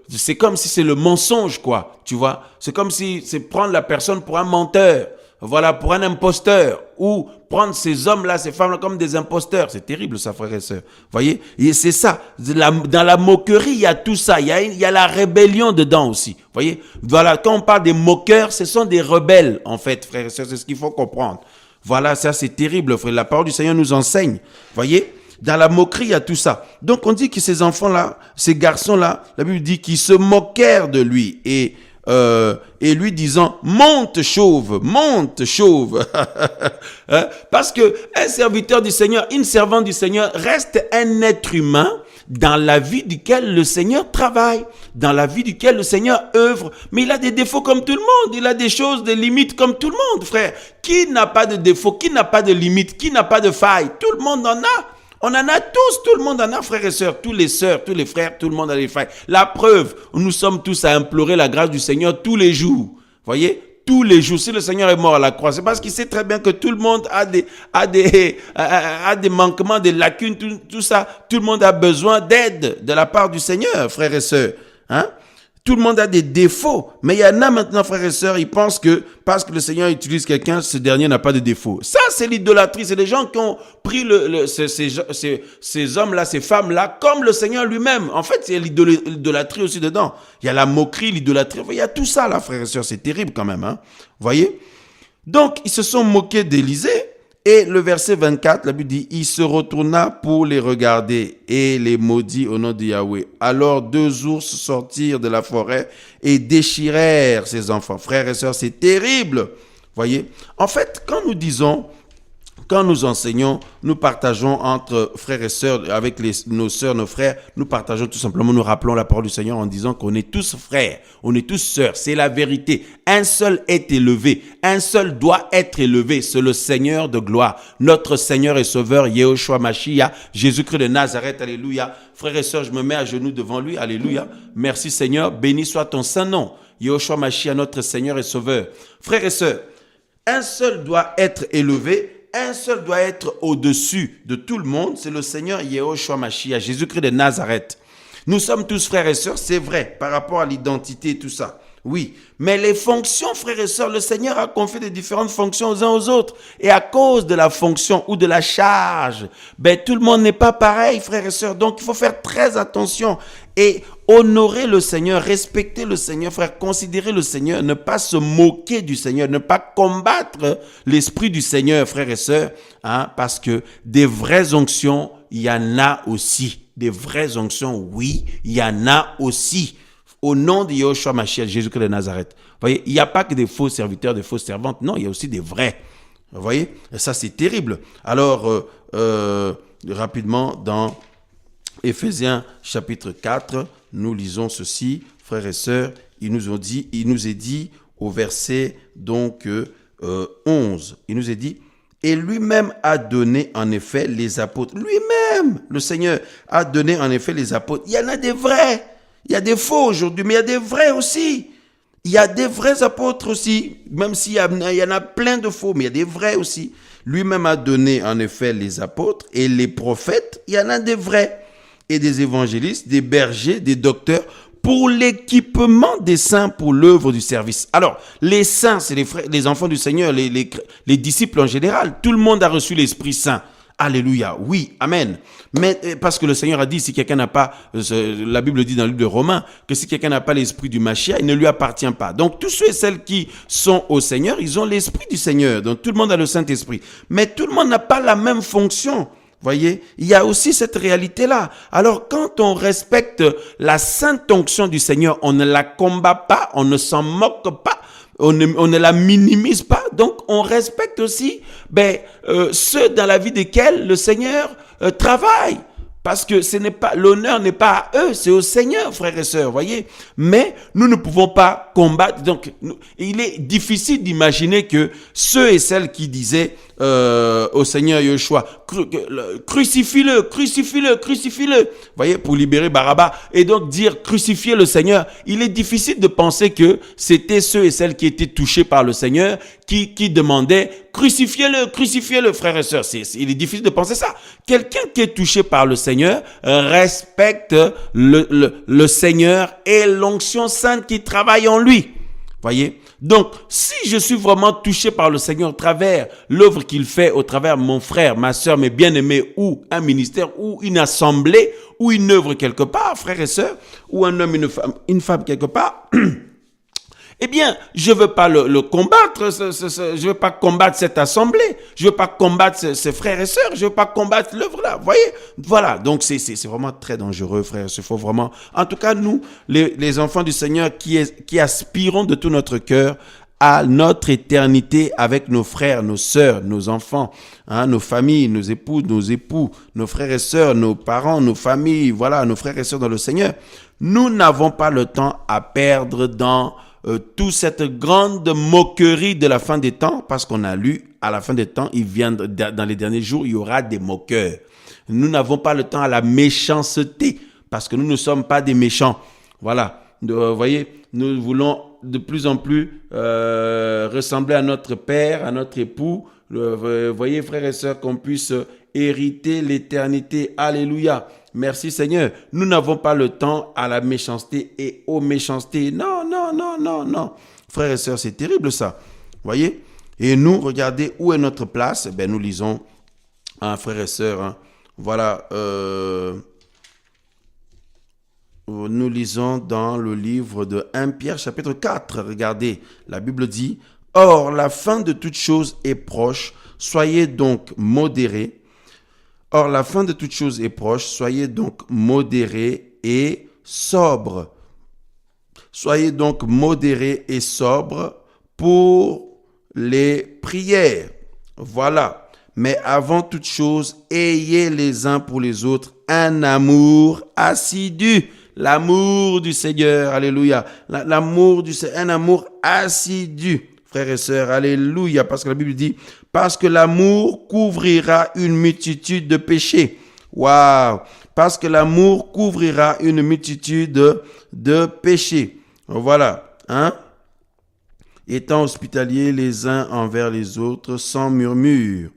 c'est comme si c'est le mensonge, quoi, tu vois. C'est comme si c'est prendre la personne pour un menteur. voilà, pour un imposteur, ou prendre ces hommes-là, ces femmes-là comme des imposteurs. C'est terrible ça, frères et sœurs. Voyez, et c'est ça. Dans la moquerie, il y a tout ça. Il y a la rébellion dedans aussi. Voyez, voilà, quand on parle des moqueurs, ce sont des rebelles, en fait, frères et sœurs. C'est ce qu'il faut comprendre. Voilà, ça c'est terrible, frère. La parole du Seigneur nous enseigne. Voyez, dans la moquerie, il y a tout ça. Donc on dit que ces enfants-là, ces garçons-là, la Bible dit qu'ils se moquèrent de lui et lui disant monte chauve. Hein? Parce que un serviteur du Seigneur, une servante du Seigneur reste un être humain dans la vie duquel le Seigneur travaille, dans la vie duquel le Seigneur œuvre. Mais il a des défauts comme tout le monde, il a des choses, des limites comme tout le monde, frère. Qui n'a pas de défauts, qui n'a pas de limites, qui n'a pas de failles? Tout le monde en a. On en a tous, tout le monde en a, frères et sœurs, tous les frères, tout le monde a des failles. La preuve, nous sommes tous à implorer la grâce du Seigneur tous les jours. Voyez, tous les jours. Si le Seigneur est mort à la croix, c'est parce qu'il sait très bien que tout le monde a des manquements, des lacunes, tout ça. Tout le monde a besoin d'aide de la part du Seigneur, frères et sœurs. Hein? Tout le monde a des défauts, mais il y en a maintenant, frères et sœurs, ils pensent que parce que le Seigneur utilise quelqu'un, ce dernier n'a pas de défauts. Ça, c'est l'idolâtrie. C'est des gens qui ont pris ces hommes-là, ces femmes-là, comme le Seigneur lui-même. En fait, il y a l'idolâtrie aussi dedans. Il y a la moquerie, l'idolâtrie. Il y a tout ça, là, frères et sœurs. C'est terrible quand même. Hein? Vous voyez? Donc, ils se sont moqués d'Élisée. Et le verset 24, la Bible dit, il se retourna pour les regarder et les maudit au nom de Yahweh. Alors 2 ours sortirent de la forêt et déchirèrent ses enfants. Frères et sœurs, c'est terrible. Voyez, en fait, quand nous enseignons, nous partageons entre frères et sœurs, avec nos sœurs, nos frères, nous partageons tout simplement, nous rappelons la parole du Seigneur en disant qu'on est tous frères, on est tous sœurs, c'est la vérité. Un seul est élevé, un seul doit être élevé, c'est le Seigneur de gloire, notre Seigneur et Sauveur, Yehoshua Mashiach, Jésus-Christ de Nazareth, alléluia. Frères et sœurs, je me mets à genoux devant lui, alléluia. Merci Seigneur, béni soit ton saint nom, Yehoshua Mashiach, notre Seigneur et Sauveur. Frères et sœurs, un seul doit être élevé, un seul doit être au-dessus de tout le monde, c'est le Seigneur Yehoshua Mashiach, Jésus-Christ de Nazareth. Nous sommes tous frères et sœurs, c'est vrai, par rapport à l'identité et tout ça. Oui, mais les fonctions, frères et sœurs, le Seigneur a confié des différentes fonctions aux uns aux autres. Et à cause de la fonction ou de la charge, tout le monde n'est pas pareil, frères et sœurs. Donc, il faut faire très attention et honorer le Seigneur, respecter le Seigneur, frère, considérer le Seigneur, ne pas se moquer du Seigneur, ne pas combattre l'esprit du Seigneur, frères et sœurs, hein, parce que des vraies onctions, il y en a aussi. Des vraies onctions, oui, il y en a aussi. Au nom de Yehoshua Mashiach, Jésus-Christ de Nazareth. Vous voyez, il n'y a pas que des faux serviteurs, des fausses servantes. Non, il y a aussi des vrais. Vous voyez, et ça c'est terrible. Alors, rapidement, dans Éphésiens chapitre 4, nous lisons ceci, frères et sœurs, il nous est dit au verset donc 11, il nous est dit, et lui-même a donné en effet les apôtres. Lui-même, le Seigneur a donné en effet les apôtres. Il y en a des vrais. Il y a des faux aujourd'hui, mais il y a des vrais aussi. Il y a des vrais apôtres aussi, même s'il y en a plein de faux, mais il y a des vrais aussi. Lui-même a donné en effet les apôtres et les prophètes, il y en a des vrais. Et des évangélistes, des bergers, des docteurs, pour l'équipement des saints, pour l'œuvre du service. Alors, les saints, c'est les enfants du Seigneur, les disciples en général. Tout le monde a reçu l'Esprit Saint. Alléluia, oui, amen. Mais parce que le Seigneur a dit, si quelqu'un n'a pas, la Bible dit dans le livre de Romains, que si quelqu'un n'a pas l'esprit du Mashiach, il ne lui appartient pas. Donc tous ceux et celles qui sont au Seigneur, ils ont l'esprit du Seigneur. Donc tout le monde a le Saint-Esprit. Mais tout le monde n'a pas la même fonction. Voyez, il y a aussi cette réalité-là. Alors quand on respecte la sainte onction du Seigneur, on ne la combat pas, on ne s'en moque pas. On ne la minimise pas, donc on respecte aussi ceux dans la vie desquels le Seigneur travaille. Parce que l'honneur n'est pas à eux, c'est au Seigneur, frères et sœurs, voyez. Mais nous ne pouvons pas combattre. Donc, il est difficile d'imaginer que ceux et celles qui disaient au Seigneur Yeshua, crucifie-le, crucifie-le, crucifie-le. Voyez, pour libérer Barabbas. Et donc dire crucifier le Seigneur. Il est difficile de penser que c'était ceux et celles qui étaient touchés par le Seigneur qui demandaient crucifiez-le, frères et sœurs. Il est difficile de penser ça. Quelqu'un qui est touché par le Seigneur respecte le Seigneur et l'onction sainte qui travaille en lui. Voyez? Donc, si je suis vraiment touché par le Seigneur au travers l'œuvre qu'il fait, au travers mon frère, ma soeur, mes bien-aimés, ou un ministère, ou une assemblée, ou une œuvre quelque part, frères et sœurs, ou un homme, une femme quelque part, eh bien, je ne veux pas le combattre, je ne veux pas combattre cette assemblée, je ne veux pas combattre ces frères et sœurs, je ne veux pas combattre l'œuvre-là, vous voyez? Voilà, donc c'est vraiment très dangereux, frères. Il faut vraiment, en tout cas, nous, les enfants du Seigneur qui aspirons de tout notre cœur à notre éternité avec nos frères, nos sœurs, nos enfants, hein, nos familles, nos épouses, nos époux, nos frères et sœurs, nos parents, nos familles, voilà, nos frères et sœurs dans le Seigneur. Nous n'avons pas le temps à perdre dans toute cette grande moquerie de la fin des temps, parce qu'on a lu, à la fin des temps, dans les derniers jours, il y aura des moqueurs. Nous n'avons pas le temps à la méchanceté, parce que nous ne sommes pas des méchants. Voilà, vous voyez, nous voulons de plus en plus ressembler à notre père, à notre époux. Vous voyez, frères et sœurs, qu'on puisse hériter l'éternité. Alléluia. Merci Seigneur. Nous n'avons pas le temps à la méchanceté et aux méchancetés. Non, non, non, non, non. Frères et sœurs, c'est terrible ça. Voyez? Et nous, regardez où est notre place. Ben, nous lisons, hein, frères et sœurs, hein, voilà, nous lisons dans le livre de 1 Pierre, chapitre 4. Regardez, la Bible dit, « Or, la fin de toute chose est proche. Soyez donc modérés. Or, la fin de toute chose est proche. Soyez donc modérés et sobres. Soyez donc modérés et sobres pour les prières. Voilà. Mais avant toute chose, ayez les uns pour les autres un amour assidu. » L'amour du Seigneur, alléluia. L'amour du Seigneur, un amour assidu, frères et sœurs, alléluia. Parce que la Bible dit, parce que l'amour couvrira une multitude de péchés. Waouh! Parce que l'amour couvrira une multitude de péchés. Voilà, hein? Étant hospitaliers les uns envers les autres, sans murmure.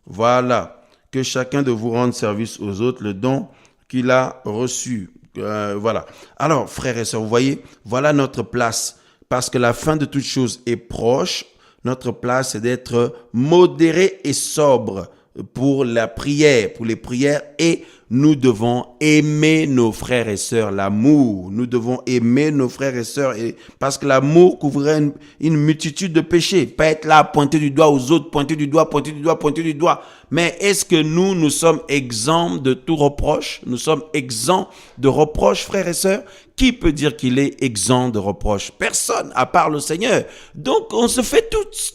Voilà. Que chacun de vous rende service aux autres, le don qu'il a reçu. Voilà. Alors, frères et sœurs, vous voyez, voilà notre place. Parce que la fin de toute chose est proche, notre place c'est d'être modéré et sobre pour la prière, pour les prières. Et nous devons aimer nos frères et sœurs, l'amour. Nous devons aimer nos frères et sœurs parce que l'amour couvrirait une multitude de péchés. Pas être là à pointer du doigt aux autres, pointer du doigt, pointer du doigt, pointer du doigt. Mais est-ce que nous sommes exempts de tout reproche? Nous sommes exempts de reproches, frères et sœurs? Qui peut dire qu'il est exempt de reproches? Personne, à part le Seigneur. Donc, on se fait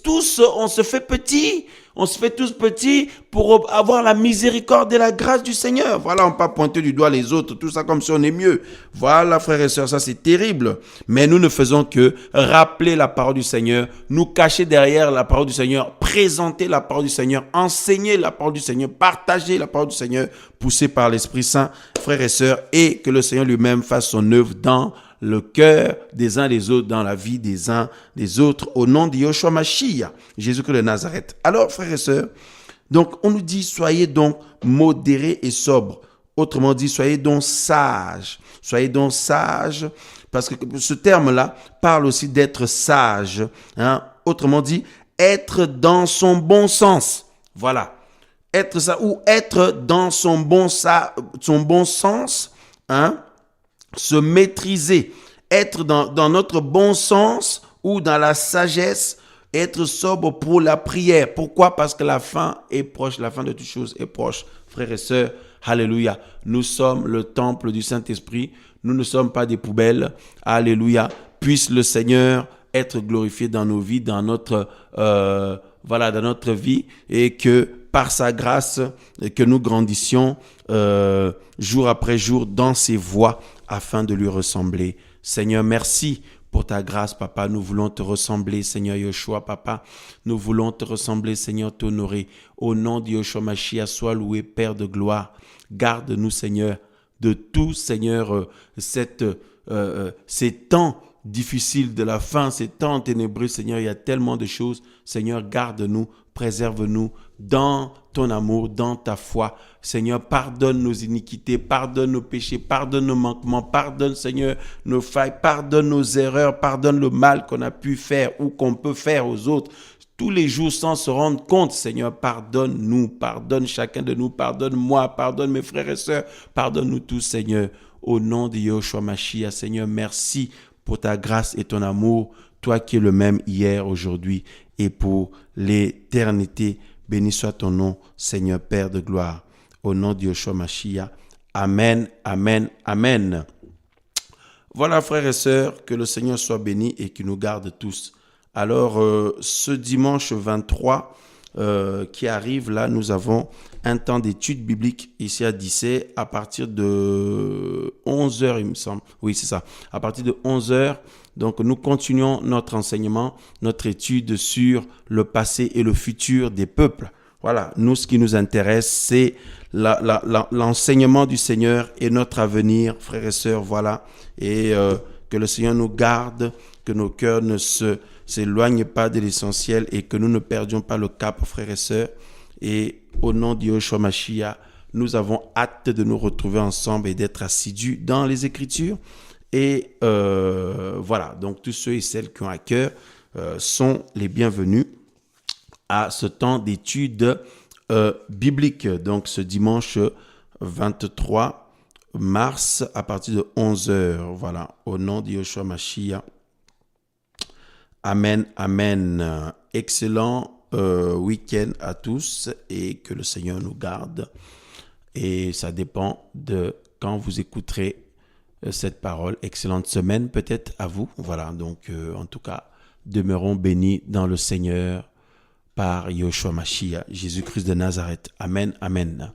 tous, on se fait petits. On se fait tous petits pour avoir la miséricorde et la grâce du Seigneur. Voilà, on ne peut pas pointer du doigt les autres, tout ça comme si on est mieux. Voilà, frères et sœurs, ça c'est terrible. Mais nous ne faisons que rappeler la parole du Seigneur, nous cacher derrière la parole du Seigneur, présenter la parole du Seigneur, enseigner la parole du Seigneur, partager la parole du Seigneur, poussé par l'Esprit Saint, frères et sœurs, et que le Seigneur lui-même fasse son œuvre dans le cœur des uns des autres, dans la vie des uns des autres, au nom de Yeshua Mashiach, Jésus-Christ de Nazareth. Alors, frères et sœurs, donc on nous dit, soyez donc modérés et sobres. Autrement dit, soyez donc sages. Soyez donc sages, parce que ce terme-là parle aussi d'être sage. Hein? Autrement dit, être dans son bon sens. Voilà. Être ça, ou être dans son bon sens, hein? Se maîtriser, être dans notre bon sens ou dans la sagesse, être sobre pour la prière. Pourquoi? Parce que la fin est proche, la fin de toutes choses est proche. Frères et sœurs, alléluia. Nous sommes le temple du Saint-Esprit. Nous ne sommes pas des poubelles. Alléluia. Puisse le Seigneur être glorifié dans nos vies, dans notre vie, et que par sa grâce, que nous grandissions jour après jour dans ses voies afin de lui ressembler. Seigneur, merci pour ta grâce, Papa. Nous voulons te ressembler, Seigneur Yeshua, Papa. Nous voulons te ressembler, Seigneur, t'honorer. Au nom de Yeshua Mashiach, sois loué, Père de gloire. Garde-nous, Seigneur, de tout, Seigneur, ces temps difficiles de la fin, ces temps ténébreux, Seigneur, il y a tellement de choses. Seigneur, garde-nous, préserve-nous dans ton amour, dans ta foi. Seigneur, pardonne nos iniquités, pardonne nos péchés, pardonne nos manquements, pardonne, Seigneur, nos failles, pardonne nos erreurs, pardonne le mal qu'on a pu faire ou qu'on peut faire aux autres. Tous les jours sans se rendre compte, Seigneur, pardonne-nous, pardonne chacun de nous, pardonne-moi, pardonne mes frères et sœurs, pardonne-nous tous, Seigneur. Au nom de Yahushua Mashiach, Seigneur, merci pour ta grâce et ton amour, toi qui es le même hier, aujourd'hui et pour l'éternité. Béni soit ton nom, Seigneur Père de gloire. Au nom de Yahushua Mashiach. Amen, amen, amen. Voilà, frères et sœurs, que le Seigneur soit béni et qu'il nous garde tous. Alors, ce dimanche 23 qui arrive, là, nous avons un temps d'études bibliques ici à Dissé à partir de 11h, il me semble. Oui, c'est ça. À partir de 11h, donc nous continuons notre enseignement, notre étude sur le passé et le futur des peuples. Voilà, nous, ce qui nous intéresse, c'est l'enseignement du Seigneur et notre avenir, frères et sœurs, voilà. Et que le Seigneur nous garde, que nos cœurs ne s'éloignent pas de l'essentiel et que nous ne perdions pas le cap, frères et sœurs. Et au nom de Yahushua Mashiach, nous avons hâte de nous retrouver ensemble et d'être assidus dans les Écritures. Et voilà, donc tous ceux et celles qui ont à cœur sont les bienvenus à ce temps d'études bibliques. Donc ce dimanche 23 mars à partir de 11h. Voilà, au nom de Yahushua Mashiach. Amen, amen. Excellent week-end à tous et que le Seigneur nous garde. Et ça dépend de quand vous écouterez cette parole. Excellente semaine peut-être à vous. Voilà, donc en tout cas, demeurons bénis dans le Seigneur par Yahushua Mashiach, Jésus-Christ de Nazareth. Amen, amen.